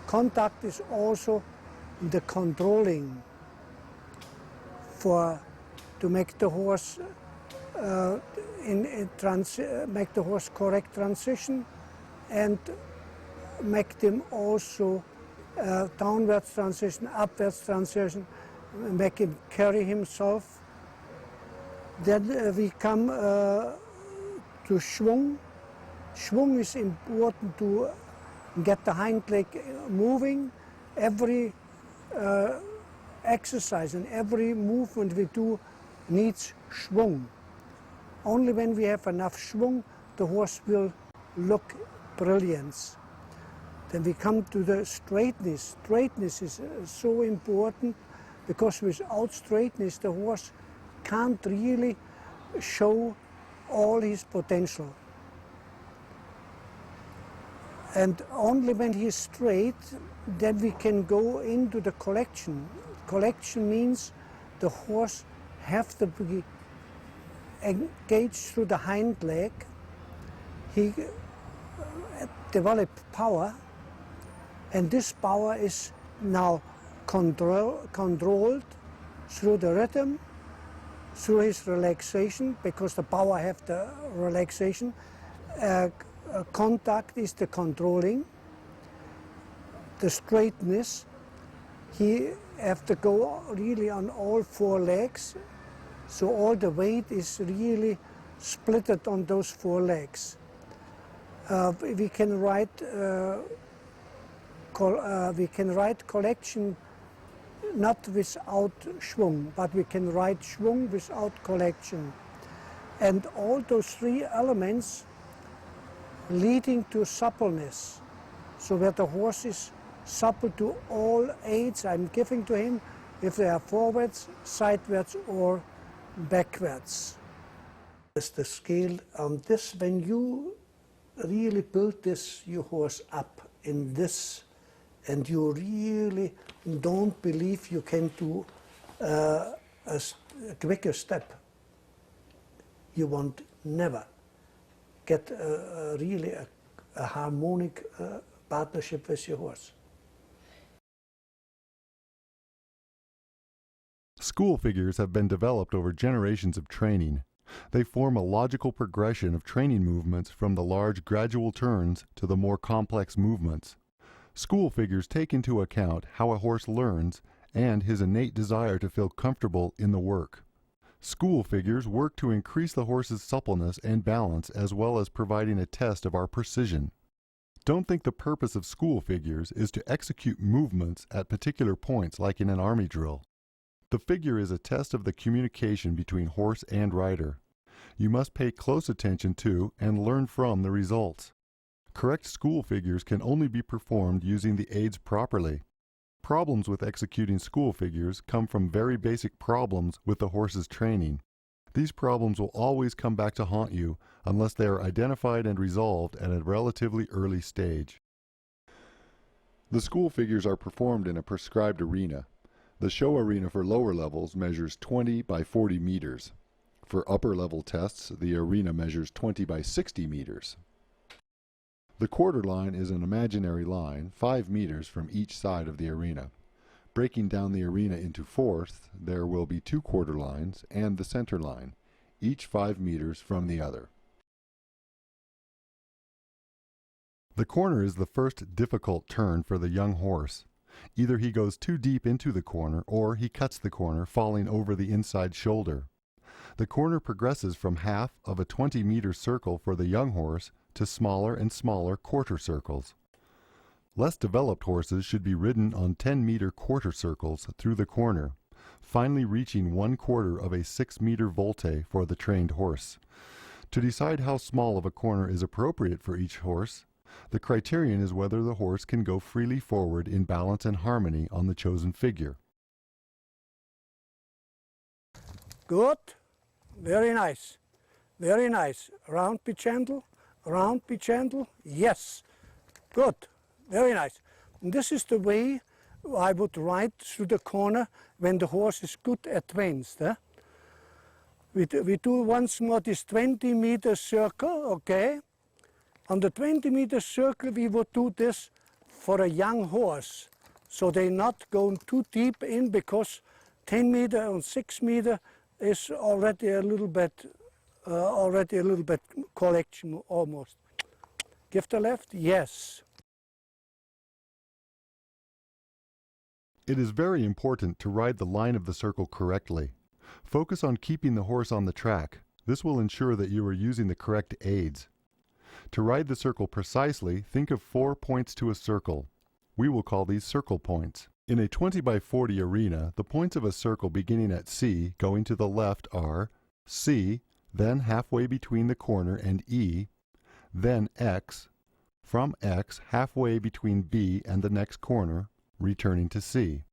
Contact is also the controlling to make the horse make the horse correct transition and make them also downwards transition, upwards transition, make him carry himself. Then we come to schwung. Schwung is important to get the hind leg moving. Every exercise and every movement we do needs schwung. Only when we have enough schwung, the horse will look brilliant. Then we come to the straightness. Straightness is so important because without straightness, the horse can't really show all his potential. And only when he's straight, then we can go into the collection. Collection means the horse have to be engaged through the hind leg. He develops power, and this power is now controlled through the rhythm, through his relaxation, because the power have the relaxation. Contact is the controlling. The straightness, he have to go really on all 4 legs, so all the weight is really splitted on those 4 legs. We can write collection not without schwung, but we can write schwung without collection. And all those 3 elements leading to suppleness. so that the horse is supple to all aids I'm giving to him, if they are forwards, sidewards, or backwards. It's the scale on this. When you really build this your horse up in this, and you really don't believe you can do a quicker step, you won't never get really a harmonic partnership with your horse. School figures have been developed over generations of training. They form a logical progression of training movements from the large gradual turns to the more complex movements. School figures take into account how a horse learns and his innate desire to feel comfortable in the work. School figures work to increase the horse's suppleness and balance, as well as providing a test of our precision. Don't think the purpose of school figures is to execute movements at particular points like in an army drill. The figure is a test of the communication between horse and rider. You must pay close attention to and learn from the results. Correct school figures can only be performed using the aids properly. Problems with executing school figures come from very basic problems with the horse's training. These problems will always come back to haunt you unless they are identified and resolved at a relatively early stage. The school figures are performed in a prescribed arena. The show arena for lower levels measures 20 by 40 meters. For upper level tests, the arena measures 20 by 60 meters. The quarter line is an imaginary line, 5 meters from each side of the arena. Breaking down the arena into fourths, there will be 2 quarter lines and the center line, each 5 meters from the other. The corner is the first difficult turn for the young horse. Either he goes too deep into the corner or he cuts the corner, falling over the inside shoulder. The corner progresses from half of a 20-meter circle for the young horse to smaller and smaller quarter circles. Less developed horses should be ridden on 10-meter quarter circles through the corner, finally reaching 1/4 of a 6-meter volte for the trained horse. To decide how small of a corner is appropriate for each horse, the criterion is whether the horse can go freely forward in balance and harmony on the chosen figure. Good. Very nice. Very nice. Round, be gentle. Round, be gentle. Yes. Good. Very nice. And this is the way I would ride through the corner when the horse is good advanced. We do once more this 20-meter circle, okay? On the 20-meter circle, we would do this for a young horse, so they're not going too deep in, because 10-meter and 6-meter is already a little bit collection almost. Give the left, yes. It is very important to ride the line of the circle correctly. Focus on keeping the horse on the track. This will ensure that you are using the correct aids. To ride the circle precisely, think of 4 points to a circle. We will call these circle points. In a 20 by 40 arena, the points of a circle beginning at C going to the left are C, then halfway between the corner and E, then X, from X halfway between B and the next corner, returning to C.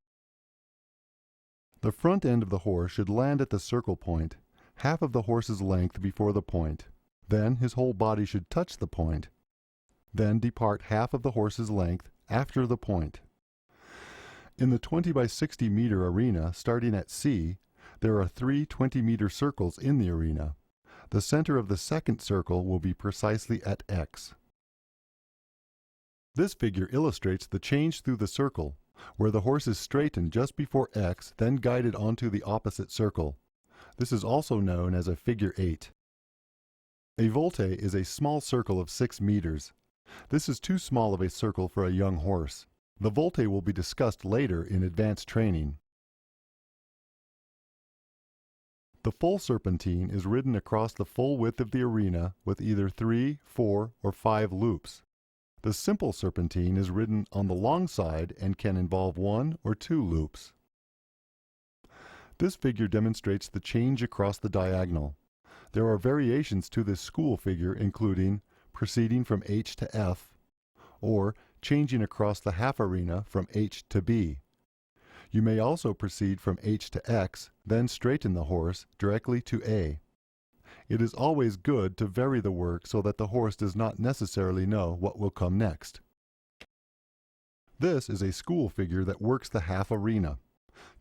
The front end of the horse should land at the circle point, half of the horse's length before the point. Then his whole body should touch the point. Then depart half of the horse's length after the point. In the 20 by 60 meter arena, starting at C, there are 3 20-meter circles in the arena. The center of the second circle will be precisely at X. This figure illustrates the change through the circle, where the horse is straightened just before X, then guided onto the opposite circle. This is also known as a figure 8. A volte is a small circle of 6 meters. This is too small of a circle for a young horse. The volte will be discussed later in advanced training. The full serpentine is ridden across the full width of the arena with either 3, 4, or 5 loops. The simple serpentine is ridden on the long side and can involve 1 or 2 loops. This figure demonstrates the change across the diagonal. There are variations to this school figure, including proceeding from H to F, or changing across the half arena from H to B. You may also proceed from H to X, then straighten the horse directly to A. It is always good to vary the work so that the horse does not necessarily know what will come next. This is a school figure that works the half arena.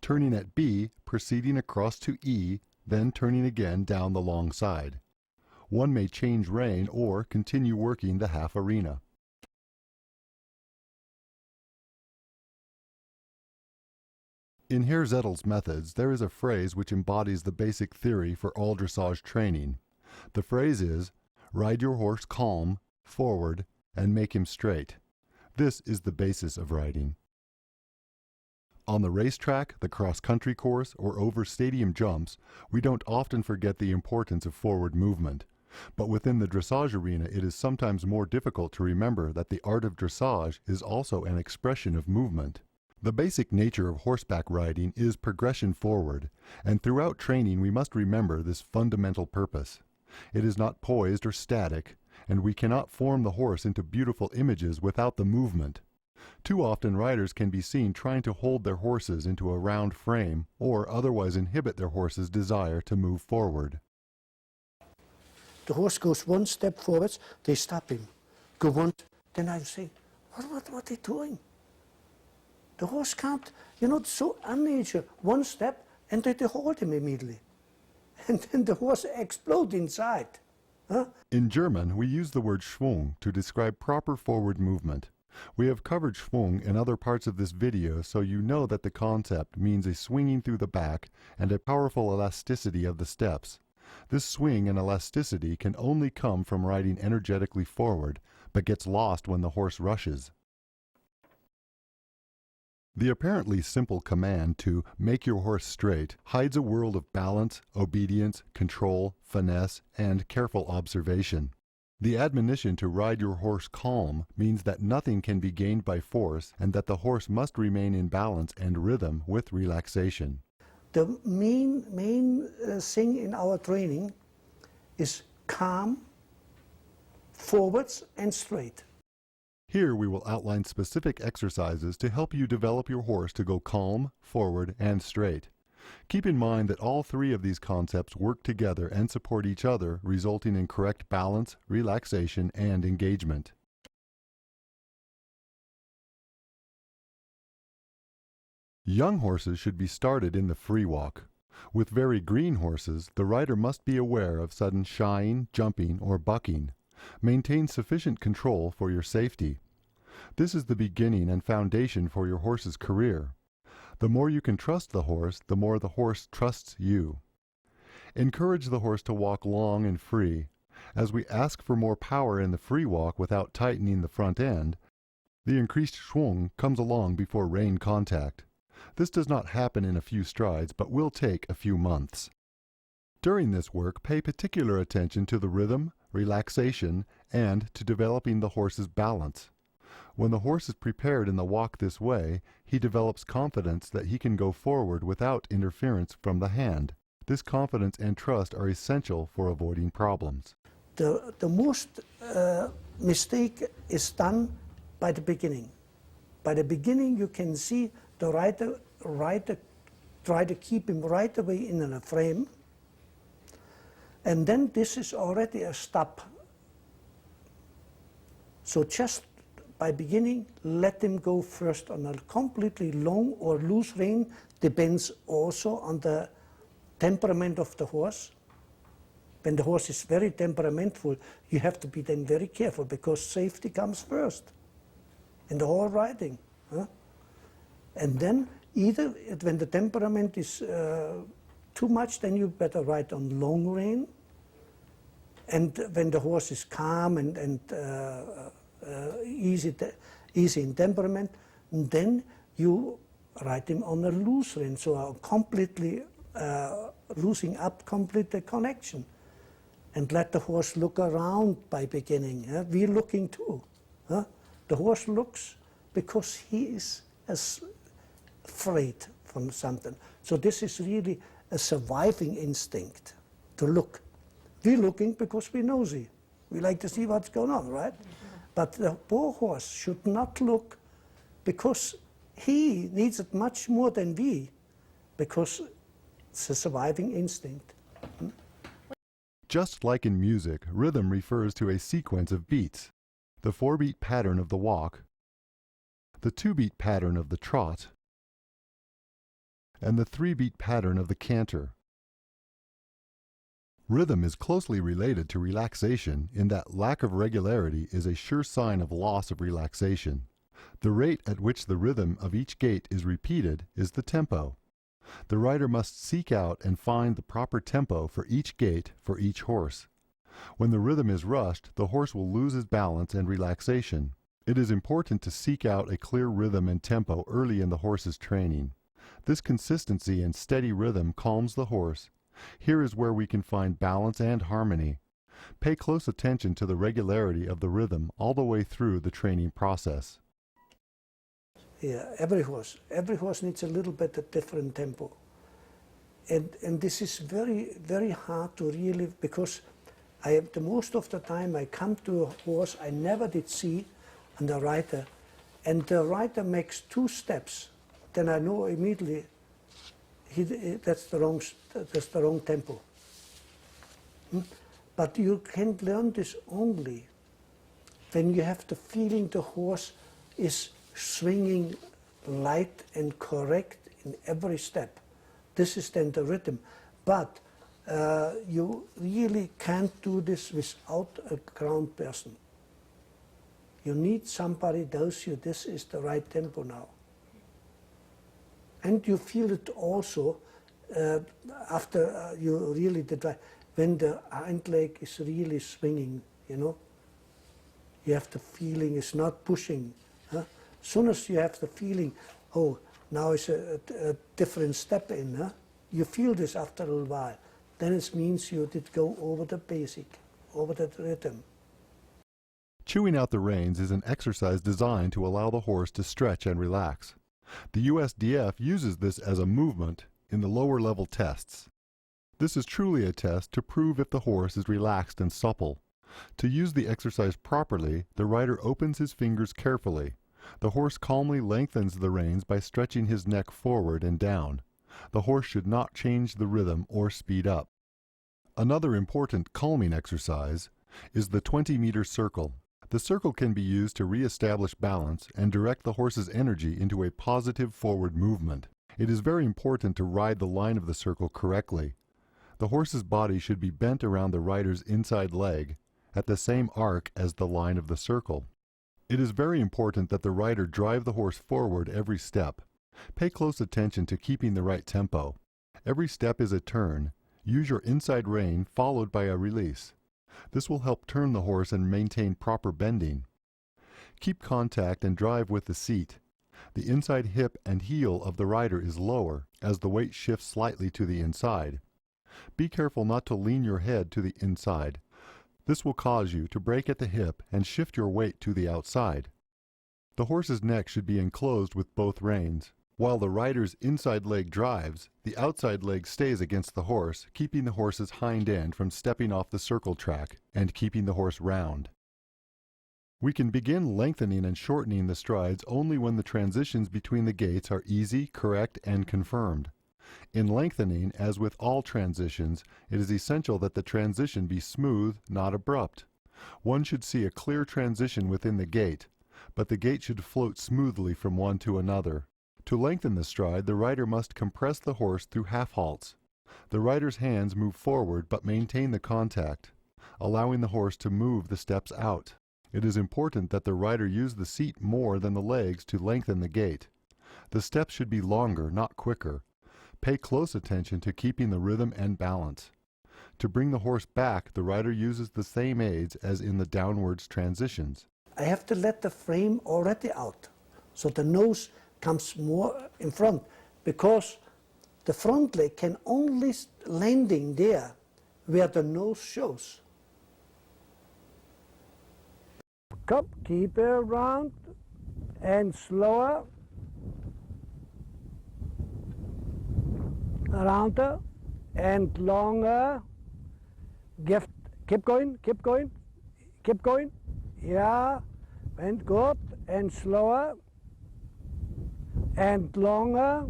Turning at B, proceeding across to E, then turning again down the long side. One may change rein or continue working the half arena. In Herr Zettl's methods, there is a phrase which embodies the basic theory for all dressage training. The phrase is, ride your horse calm, forward, and make him straight. This is the basis of riding. On the racetrack, the cross-country course, or over stadium jumps, we don't often forget the importance of forward movement. But within the dressage arena, it is sometimes more difficult to remember that the art of dressage is also an expression of movement. The basic nature of horseback riding is progression forward, and throughout training we must remember this fundamental purpose. It is not poised or static, and we cannot form the horse into beautiful images without the movement. Too often riders can be seen trying to hold their horses into a round frame or otherwise inhibit their horse's desire to move forward. The horse goes one step forwards, they stop him. Go one, then I say, what are they doing? The horse can't, it's so unnatural. One step, and they hold him immediately. And then the horse explodes inside. Huh? In German, we use the word Schwung to describe proper forward movement. We have covered Schwung in other parts of this video, so you know that the concept means a swinging through the back and a powerful elasticity of the steps. This swing and elasticity can only come from riding energetically forward, but gets lost when the horse rushes. The apparently simple command to make your horse straight hides a world of balance, obedience, control, finesse, and careful observation. The admonition to ride your horse calm means that nothing can be gained by force and that the horse must remain in balance and rhythm with relaxation. The main thing in our training is calm, forwards, and straight. Here we will outline specific exercises to help you develop your horse to go calm, forward, and straight. Keep in mind that all three of these concepts work together and support each other, resulting in correct balance, relaxation, and engagement. Young horses should be started in the free walk. With very green horses, the rider must be aware of sudden shying, jumping, or bucking. Maintain sufficient control for your safety. This is the beginning and foundation for your horse's career. The more you can trust the horse, the more the horse trusts you. Encourage the horse to walk long and free. As we ask for more power in the free walk without tightening the front end, the increased schwung comes along before rein contact. This does not happen in a few strides, but will take a few months. During this work, pay particular attention to the rhythm, relaxation, and to developing the horse's balance. When the horse is prepared in the walk this way, he develops confidence that he can go forward without interference from the hand. This confidence and trust are essential for avoiding problems. The most mistake is done by the beginning. By the beginning you can see the rider try to keep him right away in a frame, and then this is already a stop. So just by beginning, let him go first on a completely long or loose rein. Depends also on the temperament of the horse. When the horse is very temperamentful, you have to be then very careful because safety comes first in the whole riding. Huh? And then either when the temperament is too much, then you better ride on long rein. And when the horse is calm and easy in temperament, then you ride him on a loose rein, so completely losing up complete connection. And let the horse look around by beginning. We're looking too. The horse looks because he is afraid from something. So this is really a surviving instinct, to look. We're looking because we're nosy. We like to see what's going on, right? But the poor horse should not look, because he needs it much more than we, because it's a surviving instinct. Just like in music, rhythm refers to a sequence of beats. The 4-beat pattern of the walk, the 2-beat pattern of the trot, and the 3-beat pattern of the canter. Rhythm is closely related to relaxation in that lack of regularity is a sure sign of loss of relaxation. The rate at which the rhythm of each gait is repeated is the tempo. The rider must seek out and find the proper tempo for each gait for each horse. When the rhythm is rushed, the horse will lose his balance and relaxation. It is important to seek out a clear rhythm and tempo early in the horse's training. This consistency and steady rhythm calms the horse. Here is where we can find balance and harmony. Pay close attention to the regularity of the rhythm all the way through the training process. Yeah, every horse needs a little bit of different tempo. And this is very, very hard to really, because the most of the time I come to a horse I never did see, and the rider makes 2 steps, then I know immediately that's the wrong tempo. But you can learn this only when you have the feeling the horse is swinging light and correct in every step. This is then the rhythm. But you really can't do this without a ground person. You need somebody who tells you this is the right tempo now. And you feel it also after you really did right, when the hind leg is really swinging, you know. You have the feeling it's not pushing. Huh? As soon as you have the feeling, oh, now is a different step in, huh? You feel this after a little while. Then it means you did go over the basic, over the rhythm. Chewing out the reins is an exercise designed to allow the horse to stretch and relax. The USDF uses this as a movement in the lower level tests. This is truly a test to prove if the horse is relaxed and supple. To use the exercise properly, the rider opens his fingers carefully. The horse calmly lengthens the reins by stretching his neck forward and down. The horse should not change the rhythm or speed up. Another important calming exercise is the 20-meter circle. The circle can be used to re-establish balance and direct the horse's energy into a positive forward movement. It is very important to ride the line of the circle correctly. The horse's body should be bent around the rider's inside leg at the same arc as the line of the circle. It is very important that the rider drive the horse forward every step. Pay close attention to keeping the right tempo. Every step is a turn. Use your inside rein followed by a release. This will help turn the horse and maintain proper bending. Keep contact and drive with the seat. The inside hip and heel of the rider is lower as the weight shifts slightly to the inside. Be careful not to lean your head to the inside. This will cause you to break at the hip and shift your weight to the outside. The horse's neck should be enclosed with both reins. While the rider's inside leg drives, the outside leg stays against the horse, keeping the horse's hind end from stepping off the circle track and keeping the horse round. We can begin lengthening and shortening the strides only when the transitions between the gaits are easy, correct, and confirmed. In lengthening, as with all transitions, it is essential that the transition be smooth, not abrupt. One should see a clear transition within the gait, but the gait should float smoothly from one to another. To lengthen the stride, the rider must compress the horse through half halts. The rider's hands move forward but maintain the contact, allowing the horse to move the steps out. It is important that the rider use the seat more than the legs to lengthen the gait. The steps should be longer, not quicker. Pay close attention to keeping the rhythm and balance. To bring the horse back, the rider uses the same aids as in the downwards transitions. I have to let the frame already out, so the nose comes more in front, because the front leg can only landing there where the nose shows. Come, keep it round and slower. Rounder and longer. Keep going, keep going, keep going. Yeah, and good, and slower, and longer,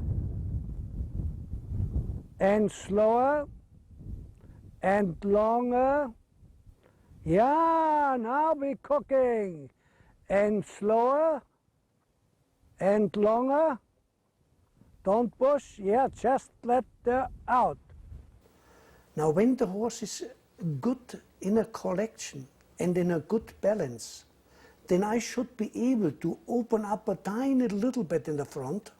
and slower, and longer. Yeah, now we're cooking. And slower, and longer. Don't push, yeah, just let her out. Now when the horse is good in a collection and in a good balance, then I should be able to open up a tiny little bit in the front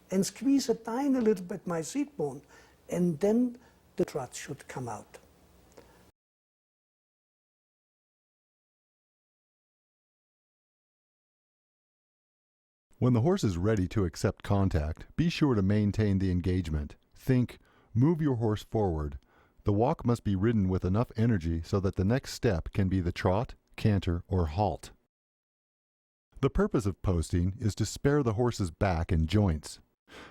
and squeeze a tiny little bit my seat bone, and then the trot should come out. When the horse is ready to accept contact, be sure to maintain the engagement. Think, move your horse forward. The walk must be ridden with enough energy so that the next step can be the trot, canter, or halt. The purpose of posting is to spare the horse's back and joints.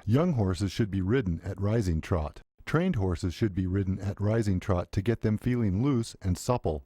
Young horses should be ridden at rising trot. Trained horses should be ridden at rising trot to get them feeling loose and supple.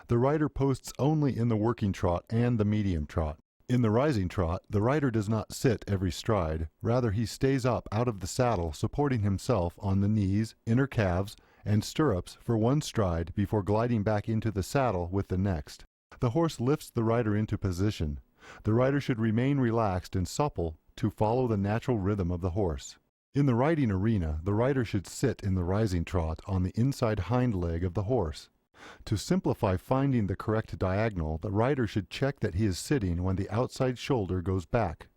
The rider posts only in the working trot and the medium trot. In the rising trot, the rider does not sit every stride. Rather, he stays up out of the saddle, supporting himself on the knees, inner calves, and stirrups for one stride before gliding back into the saddle with the next. The horse lifts the rider into position. The rider should remain relaxed and supple to follow the natural rhythm of the horse. In the riding arena, the rider should sit in the rising trot on the inside hind leg of the horse. To simplify finding the correct diagonal, the rider should check that he is sitting when the outside shoulder goes back.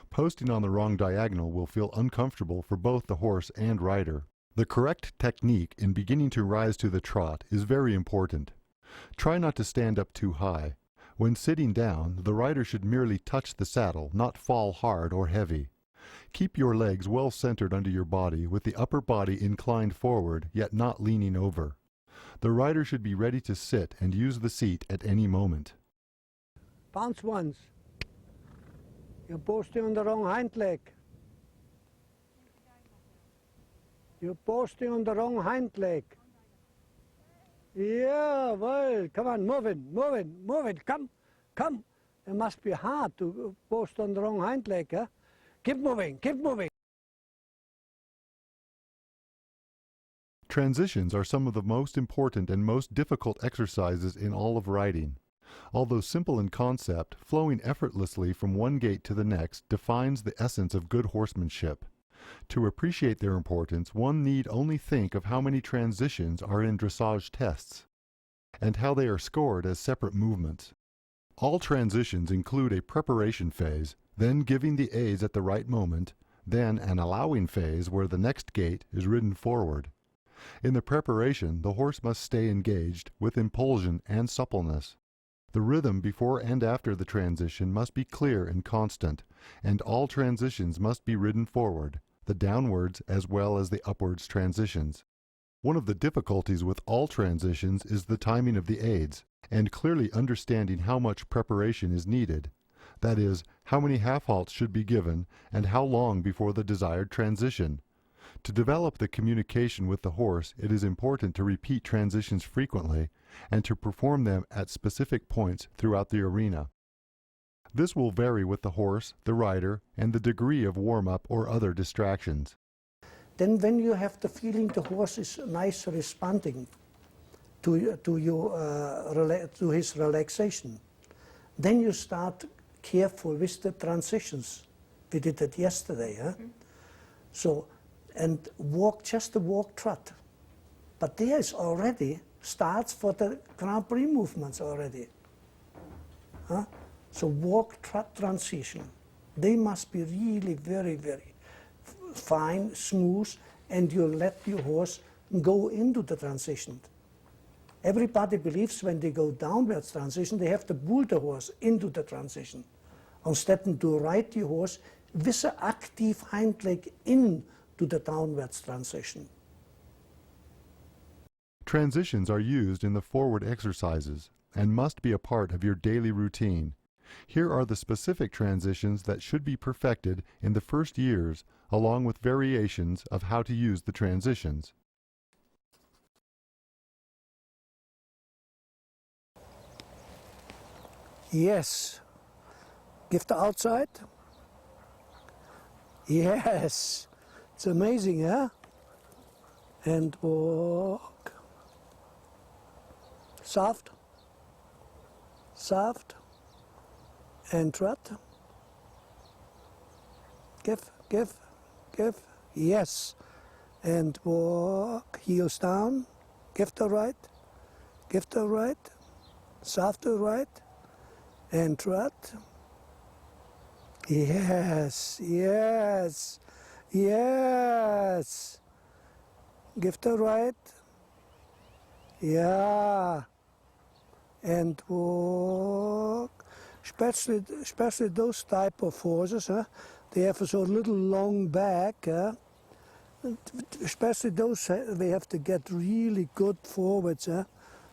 Posting on the wrong diagonal will feel uncomfortable for both the horse and rider. The correct technique in beginning to rise to the trot is very important. Try not to stand up too high. When sitting down, the rider should merely touch the saddle, not fall hard or heavy. Keep your legs well centered under your body with the upper body inclined forward, yet not leaning over. The rider should be ready to sit and use the seat at any moment. Bounce once. You're posting on the wrong hind leg. You're posting on the wrong hind leg. Yeah, well, come on, move it, come. It must be hard to post on the wrong hind leg, huh? Keep moving. Transitions are some of the most important and most difficult exercises in all of riding. Although simple in concept, flowing effortlessly from one gait to the next defines the essence of good horsemanship. To appreciate their importance, one need only think of how many transitions are in dressage tests, and how they are scored as separate movements. All transitions include a preparation phase, then giving the aids at the right moment, then an allowing phase where the next gait is ridden forward. In the preparation, the horse must stay engaged with impulsion and suppleness. The rhythm before and after the transition must be clear and constant, and all transitions must be ridden forward, the downwards as well as the upwards transitions. One of the difficulties with all transitions is the timing of the aids, and clearly understanding how much preparation is needed. That is, how many half-halts should be given, and how long before the desired transition. To develop the communication with the horse, it is important to repeat transitions frequently and to perform them at specific points throughout the arena. This will vary with the horse, the rider, and the degree of warm-up or other distractions. Then when you have the feeling the horse is nice responding to his relaxation, then you start careful with the transitions. We did that yesterday. Huh? So, and just a walk trot. But there is already starts for the Grand Prix movements already. Huh? So walk trot transition. They must be really very, very fine, smooth, and you let your horse go into the transition. Everybody believes when they go downwards transition, they have to pull the horse into the transition. Instead to ride the horse with an active hind leg into the downwards transition. Transitions are used in the forward exercises and must be a part of your daily routine. Here are the specific transitions that should be perfected in the first years, along with variations of how to use the transitions. Yes, Give the outside. Yes, it's amazing, huh? And walk. Soft, soft, and trot. Give, yes. And walk, heels down, give the right, soft to right, and trot. Yes, yes, yes. Give the right, yeah. And walk, especially those type of horses, huh? They have a sort of little long back, huh? Especially those, they have to get really good forwards, huh?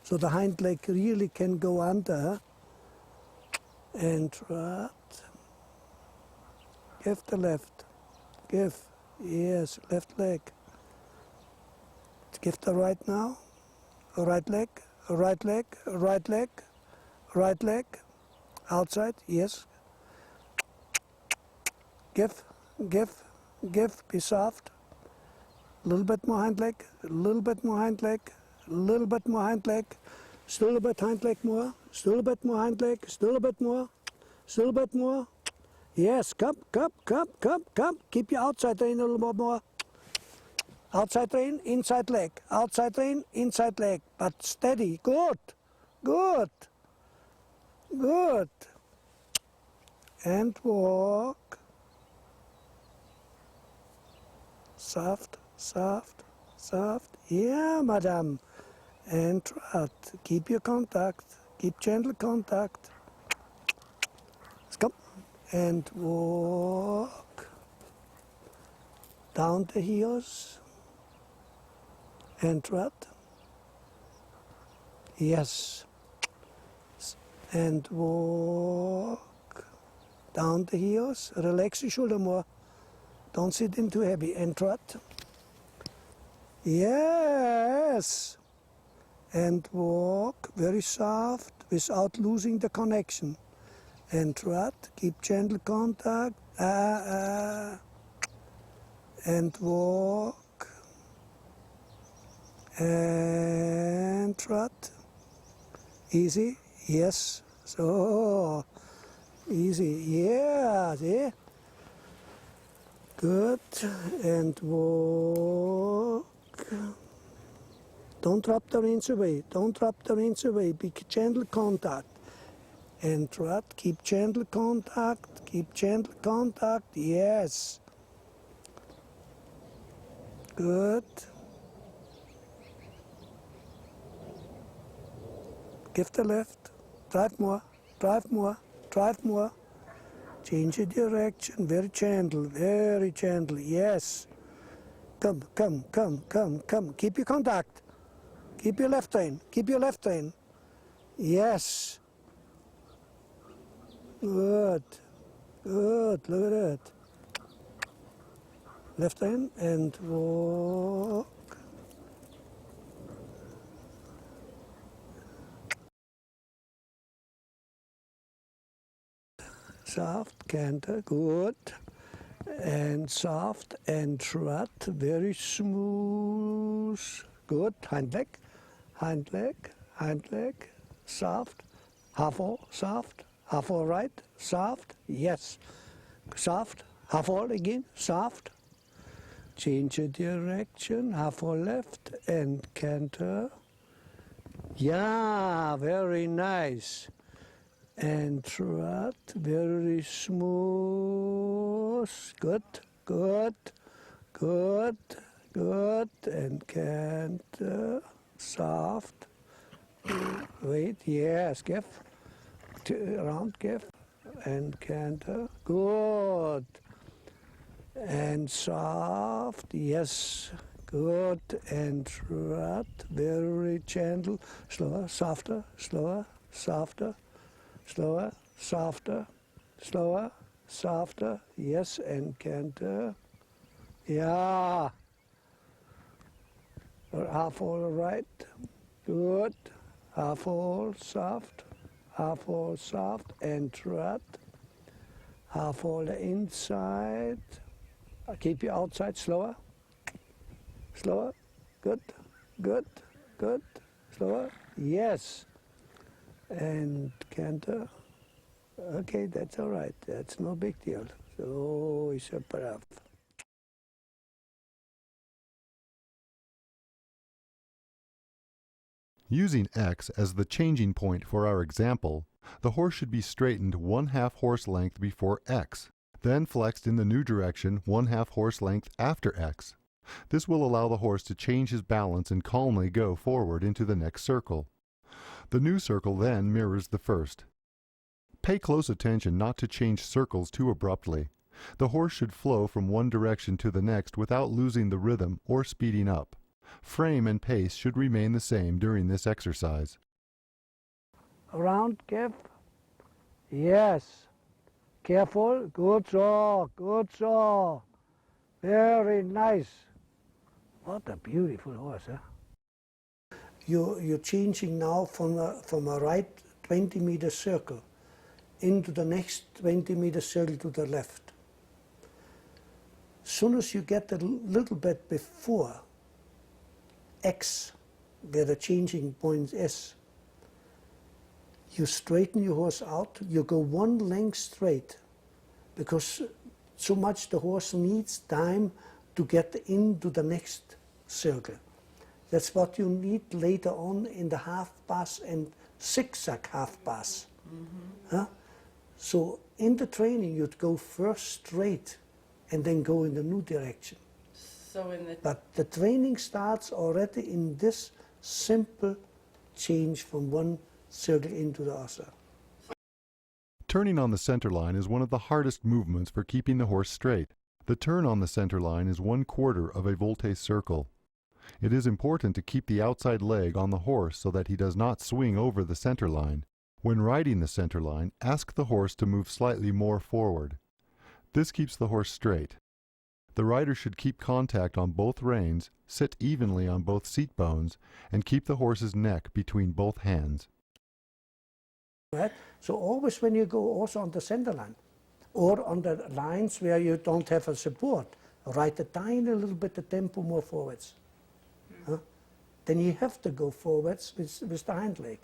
So the hind leg really can go under, huh? And trot. Give the left, give, yes, left leg. Give the right now, right leg, right leg, right leg, right leg, outside, yes. Give, be soft. A little bit more hind leg, a little bit more hind leg, a little bit more hind leg, still a bit hind leg more, still a bit more hind leg, still a bit more, still a bit more. Yes, come. Keep your outside rein a little bit more. Outside rein, inside leg, outside rein, inside leg, but steady, good. And walk. Soft. Yeah, madam. And trot. Keep your contact. Keep gentle contact. Let's go. And walk. Down the heels. And trot. Yes. And walk. Down the heels. Relax your shoulder more. Don't sit in too heavy. And trot. Yes. And walk very soft without losing the connection. And trot. Keep gentle contact. And walk. And trot. Easy. Yes. So easy. Yeah. See? Good. And walk. Don't drop the reins away. Be gentle contact. And trot. Keep gentle contact. Yes. Good. Give the left. Drive more. Change the direction. Very gentle. Yes. Come. Keep your contact. Keep your left rein. Yes. Good. Look at that. Left rein and walk. Soft, canter, good. And soft and trot, very smooth. Good. Hind leg, soft. Half all, soft. Half all right, soft. Yes. Soft. Half all again, soft. Change the direction, half all left and canter. Yeah, very nice. And trot, very smooth. Good. And canter, soft. Wait, yes, give. Round, give. And canter, good. And soft, yes, good. And trot, very gentle. Slower, softer. Slower, softer, yes, and canter. Yeah. Half all right, good. Half all soft, and trot. Half hold the inside. I'll keep you outside, slower. Slower, good, good, good, slower, yes. And canter, okay, that's all right, that's no big deal. So, ist ja brav. Using X as the changing point for our example, the horse should be straightened 1/2 horse length before X, then flexed in the new direction 1/2 horse length after X. This will allow the horse to change his balance and calmly go forward into the next circle. The new circle then mirrors the first. Pay close attention not to change circles too abruptly. The horse should flow from one direction to the next without losing the rhythm or speeding up. Frame and pace should remain the same during this exercise. Around, give. Yes. Careful. Good saw. Good saw. Very nice. What a beautiful horse, huh? You're changing now from a right 20-meter circle into the next 20-meter circle to the left. As soon as you get a little bit before X, where the changing point is, you straighten your horse out, you go one length straight, because so much the horse needs time to get into the next circle. That's what you need later on in the half pass and zigzag half pass. Huh? So in the training, you'd go first straight and then go in the new direction. So in the But the training starts already in this simple change from one circle into the other. Turning on the center line is one of the hardest movements for keeping the horse straight. The turn on the center line is 1/4 of a volte circle. It is important to keep the outside leg on the horse so that he does not swing over the center line. When riding the center line, ask the horse to move slightly more forward. This keeps the horse straight. The rider should keep contact on both reins, sit evenly on both seat bones, and keep the horse's neck between both hands. Right? So always when you go also on the center line, or on the lines where you don't have a support, ride a tiny little bit the tempo more forwards. Huh? Then you have to go forwards with the hind leg.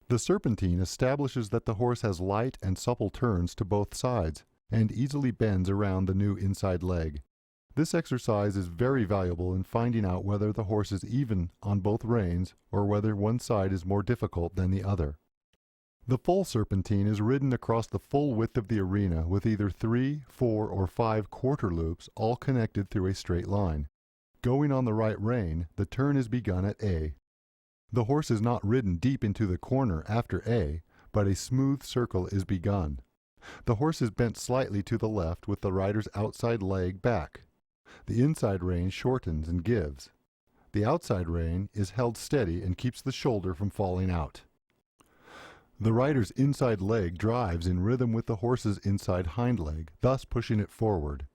The serpentine establishes that the horse has light and supple turns to both sides and easily bends around the new inside leg. This exercise is very valuable in finding out whether the horse is even on both reins or whether one side is more difficult than the other. The full serpentine is ridden across the full width of the arena with either 3, 4, or 5 quarter loops all connected through a straight line. Going on the right rein, the turn is begun at A. The horse is not ridden deep into the corner after A, but a smooth circle is begun. The horse is bent slightly to the left with the rider's outside leg back. The inside rein shortens and gives. The outside rein is held steady and keeps the shoulder from falling out. The rider's inside leg drives in rhythm with the horse's inside hind leg, thus pushing it forward.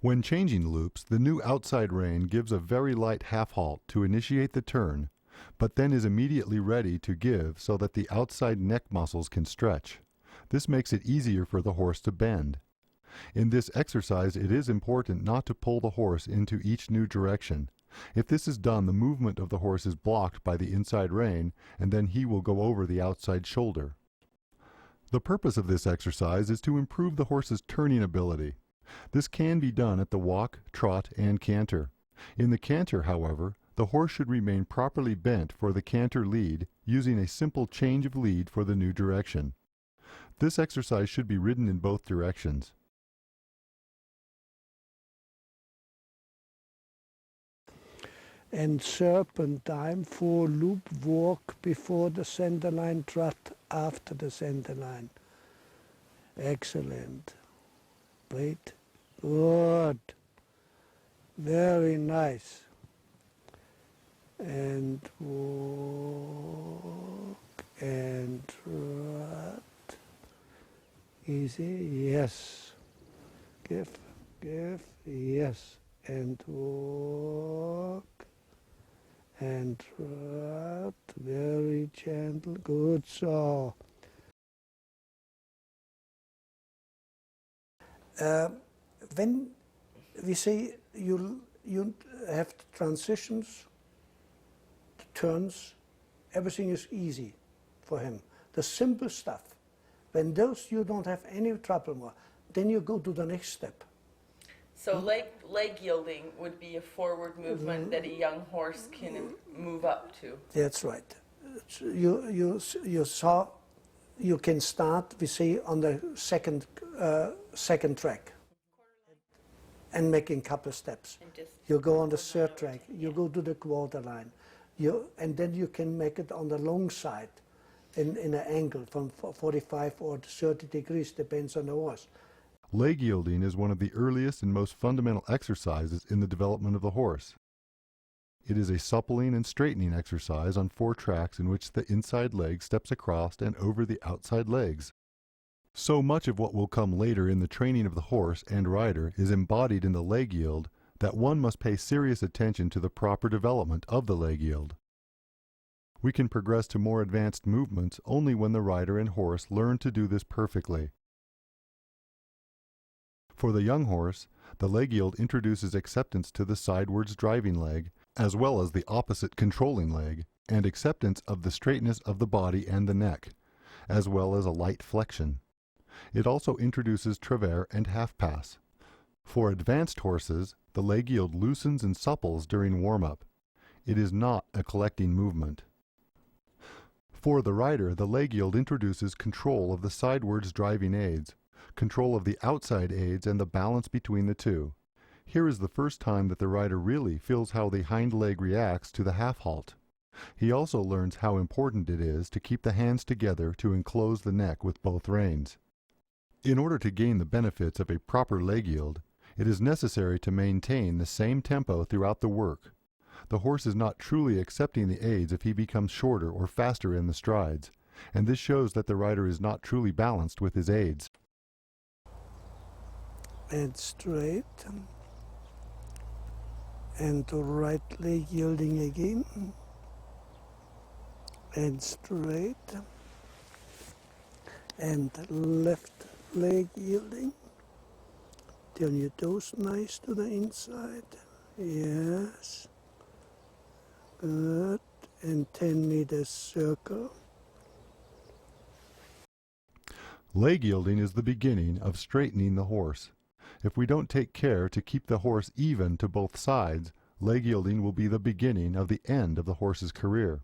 When changing loops, the new outside rein gives a very light half halt to initiate the turn, but then is immediately ready to give so that the outside neck muscles can stretch. This makes it easier for the horse to bend. In this exercise, it is important not to pull the horse into each new direction. If this is done, the movement of the horse is blocked by the inside rein, and then he will go over the outside shoulder. The purpose of this exercise is to improve the horse's turning ability. This can be done at the walk, trot, and canter. In the canter, however, the horse should remain properly bent for the canter lead, using a simple change of lead for the new direction. This exercise should be ridden in both directions. And serpentine, 4 loop walk before the center line, trot after the center line. Excellent. Wait. Good. Very nice. And walk and trot. Easy, yes. Give, yes. And walk and trot, very gentle, good, so. When we say you have the transitions, the turns, everything is easy for him. The simple stuff. When those you don't have any trouble more, then you go to the next step. So leg yielding would be a forward movement that a young horse can move up to. That's right. You saw, you can start, we say, on the second track and making a couple steps. You go on the third track, you go to the quarter line, and then you can make it on the long side in an angle from 45 or 30 degrees, depends on the horse. Leg yielding is one of the earliest and most fundamental exercises in the development of the horse. It is a suppling and straightening exercise on 4 tracks in which the inside leg steps across and over the outside legs. So much of what will come later in the training of the horse and rider is embodied in the leg yield that one must pay serious attention to the proper development of the leg yield. We can progress to more advanced movements only when the rider and horse learn to do this perfectly. For the young horse, the leg yield introduces acceptance to the sidewards driving leg, as well as the opposite controlling leg, and acceptance of the straightness of the body and the neck, as well as a light flexion. It also introduces travers and half-pass. For advanced horses, the leg yield loosens and supples during warm-up. It is not a collecting movement. For the rider, the leg yield introduces control of the sidewards driving aids, control of the outside aids, and the balance between the two. Here is the first time that the rider really feels how the hind leg reacts to the half halt. He also learns how important it is to keep the hands together to enclose the neck with both reins. In order to gain the benefits of a proper leg yield, it is necessary to maintain the same tempo throughout the work. The horse is not truly accepting the aids if he becomes shorter or faster in the strides, and this shows that the rider is not truly balanced with his aids. And straight, and the right leg yielding again, and straight, and left leg yielding. Turn your toes nice to the inside, yes, good, and 10 meters circle. Leg yielding is the beginning of straightening the horse. If we don't take care to keep the horse even to both sides, leg yielding will be the beginning of the end of the horse's career.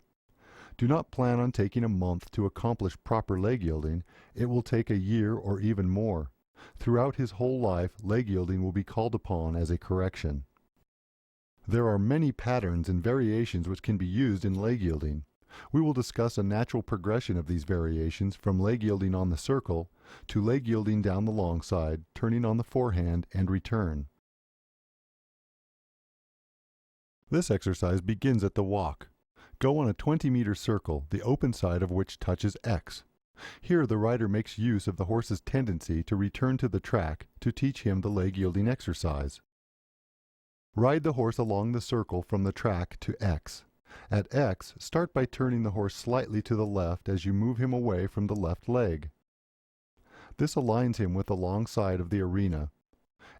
Do not plan on taking a month to accomplish proper leg yielding. It will take a year or even more. Throughout his whole life, leg yielding will be called upon as a correction. There are many patterns and variations which can be used in leg yielding. We will discuss a natural progression of these variations from leg yielding on the circle to leg yielding down the long side, turning on the forehand, and return. This exercise begins at the walk. Go on a 20-meter circle, the open side of which touches X. Here the rider makes use of the horse's tendency to return to the track to teach him the leg yielding exercise. Ride the horse along the circle from the track to X. At X, start by turning the horse slightly to the left as you move him away from the left leg. This aligns him with the long side of the arena,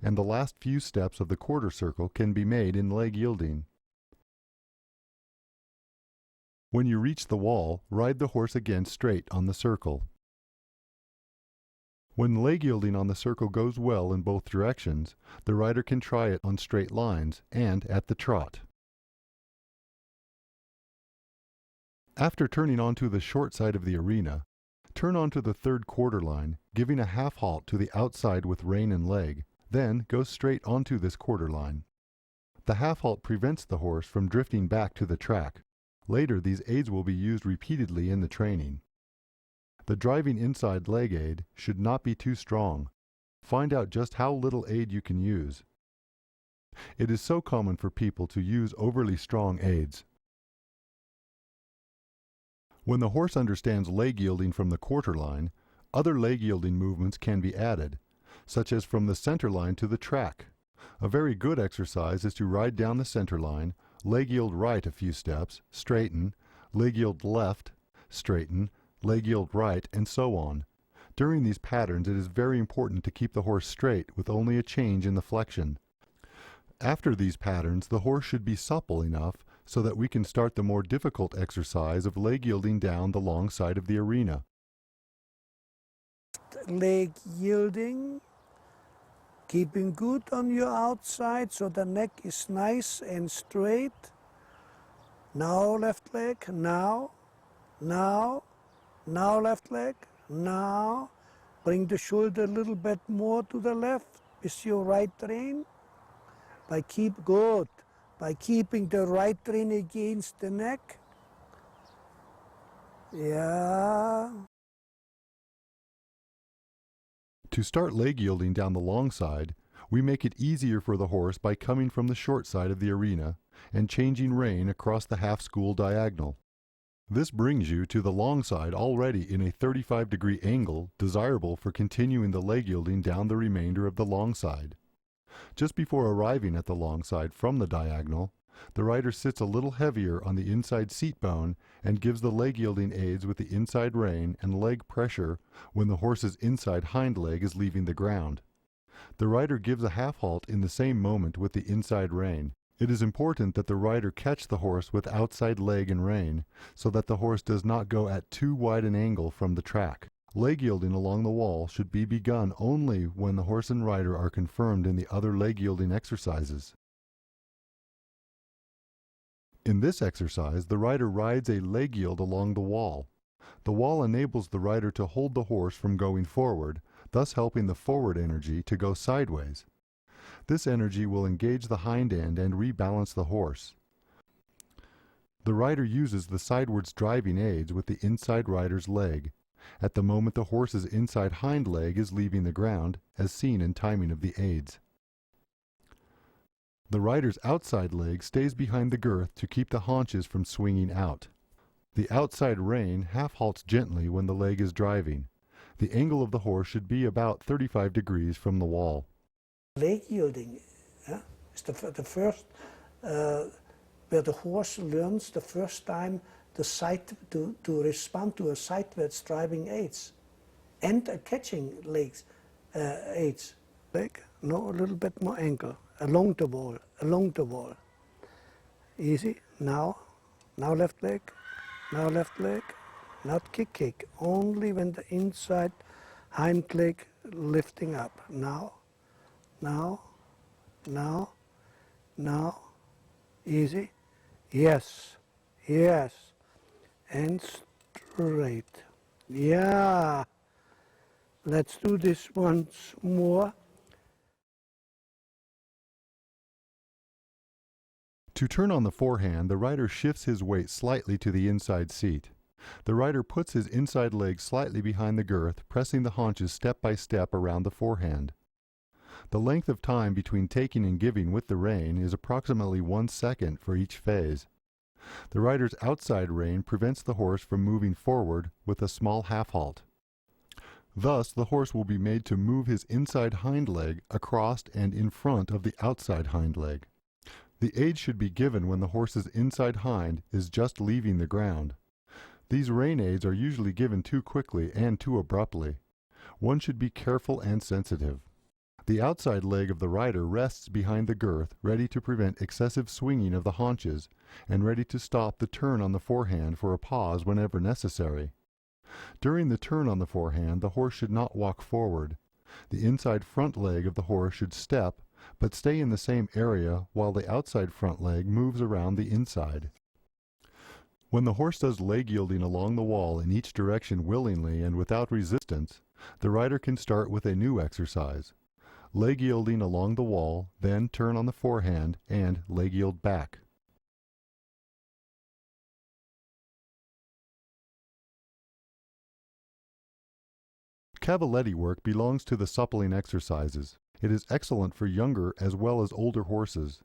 and the last few steps of the quarter circle can be made in leg yielding. When you reach the wall, ride the horse again straight on the circle. When leg yielding on the circle goes well in both directions, the rider can try it on straight lines and at the trot. After turning onto the short side of the arena, turn onto the third quarter line, giving a half halt to the outside with rein and leg, then go straight onto this quarter line. The half halt prevents the horse from drifting back to the track. Later, these aids will be used repeatedly in the training. The driving inside leg aid should not be too strong. Find out just how little aid you can use. It is so common for people to use overly strong aids. When the horse understands leg yielding from the quarter line, other leg yielding movements can be added, such as from the center line to the track. A very good exercise is to ride down the center line, leg yield right a few steps, straighten, leg yield left, straighten, leg yield right, and so on. During these patterns, it is very important to keep the horse straight with only a change in the flexion. After these patterns, the horse should be supple enough so that we can start the more difficult exercise of leg yielding down the long side of the arena. Leg yielding, keeping good on your outside so the neck is nice and straight. Now left leg, now, left leg, now. Bring the shoulder a little bit more to the left with your right rein. By keeping the right rein against the neck. Yeah. To start leg yielding down the long side, we make it easier for the horse by coming from the short side of the arena and changing rein across the half-school diagonal. This brings you to the long side already in a 35-degree angle desirable for continuing the leg yielding down the remainder of the long side. Just before arriving at the long side from the diagonal, the rider sits a little heavier on the inside seat bone and gives the leg yielding aids with the inside rein and leg pressure when the horse's inside hind leg is leaving the ground. The rider gives a half halt in the same moment with the inside rein. It is important that the rider catch the horse with outside leg and rein so that the horse does not go at too wide an angle from the track. Leg yielding along the wall should be begun only when the horse and rider are confirmed in the other leg yielding exercises. In this exercise, the rider rides a leg yield along the wall. The wall enables the rider to hold the horse from going forward, thus helping the forward energy to go sideways. This energy will engage the hind end and rebalance the horse. The rider uses the sidewards driving aids with the inside rider's leg, at the moment the horse's inside hind leg is leaving the ground, as seen in timing of the aids. The rider's outside leg stays behind the girth to keep the haunches from swinging out. The outside rein half halts gently when the leg is driving. The angle of the horse should be about 35 degrees from the wall. Leg yielding is the first where the horse learns the first time the side to respond to a sideways driving aids and a catching legs aids. Leg, no, a little bit more ankle, along the wall. Easy, now left leg, not kick, only when the inside hind leg lifting up. Now, easy, yes, and straight. Yeah, let's do this once more. To turn on the forehand, the rider shifts his weight slightly to the inside seat. The rider puts his inside leg slightly behind the girth, pressing the haunches step by step around the forehand. The length of time between taking and giving with the rein is approximately 1 second for each phase. The rider's outside rein prevents the horse from moving forward with a small half halt. Thus, the horse will be made to move his inside hind leg across and in front of the outside hind leg. The aid should be given when the horse's inside hind is just leaving the ground. These rein aids are usually given too quickly and too abruptly. One should be careful and sensitive. The outside leg of the rider rests behind the girth, ready to prevent excessive swinging of the haunches and ready to stop the turn on the forehand for a pause whenever necessary. During the turn on the forehand, the horse should not walk forward. The inside front leg of the horse should step, but stay in the same area while the outside front leg moves around the inside. When the horse does leg yielding along the wall in each direction willingly and without resistance, the rider can start with a new exercise. Leg yielding along the wall, then turn on the forehand and leg yield back. Cavaletti work belongs to the suppling exercises. It is excellent for younger as well as older horses.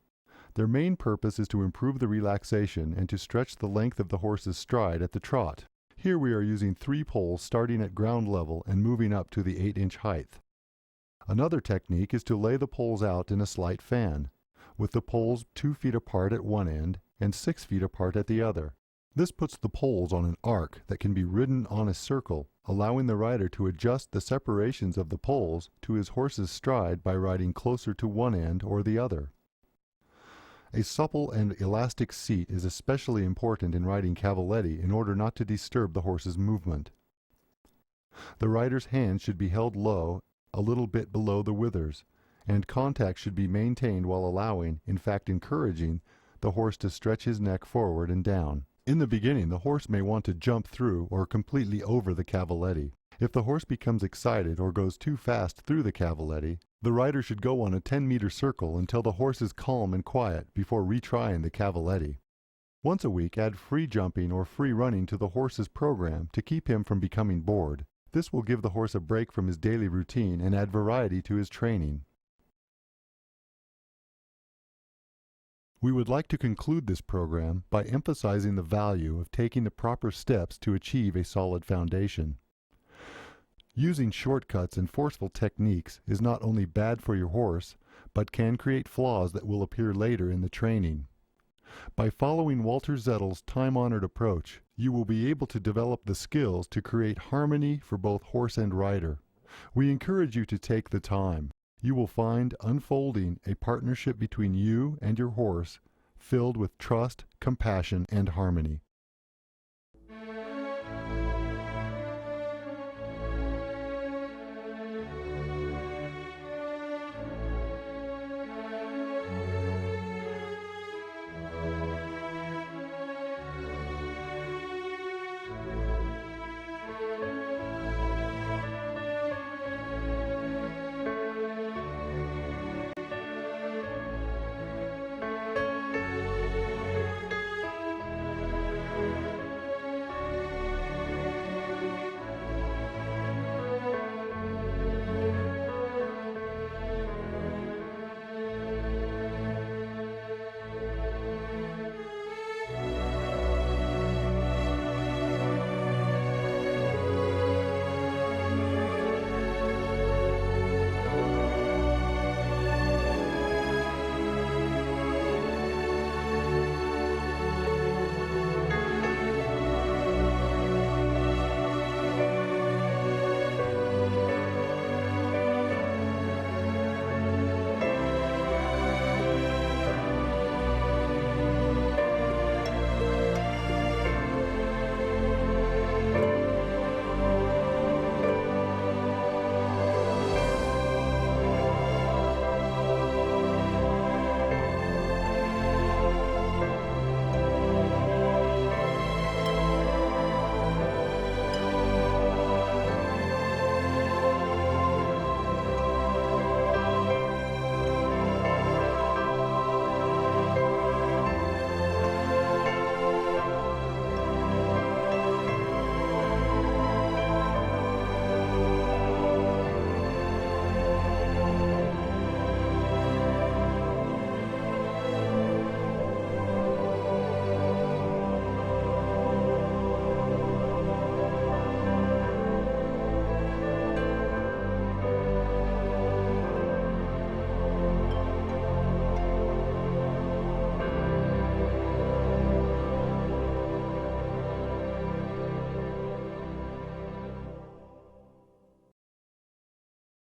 Their main purpose is to improve the relaxation and to stretch the length of the horse's stride at the trot. Here we are using 3 poles starting at ground level and moving up to the 8-inch height. Another technique is to lay the poles out in a slight fan, with the poles 2 feet apart at one end and 6 feet apart at the other. This puts the poles on an arc that can be ridden on a circle, allowing the rider to adjust the separations of the poles to his horse's stride by riding closer to one end or the other. A supple and elastic seat is especially important in riding Cavaletti in order not to disturb the horse's movement. The rider's hands should be held low, a little bit below the withers, and contact should be maintained while allowing, in fact encouraging, the horse to stretch his neck forward and down. In the beginning, the horse may want to jump through or completely over the Cavaletti. If the horse becomes excited or goes too fast through the Cavaletti, the rider should go on a 10-meter circle until the horse is calm and quiet before retrying the Cavaletti. Once a week, add free jumping or free running to the horse's program to keep him from becoming bored. This will give the horse a break from his daily routine and add variety to his training. We would like to conclude this program by emphasizing the value of taking the proper steps to achieve a solid foundation. Using shortcuts and forceful techniques is not only bad for your horse, but can create flaws that will appear later in the training. By following Walter Zettl's time-honored approach, you will be able to develop the skills to create harmony for both horse and rider. We encourage you to take the time. You will find unfolding a partnership between you and your horse filled with trust, compassion, and harmony.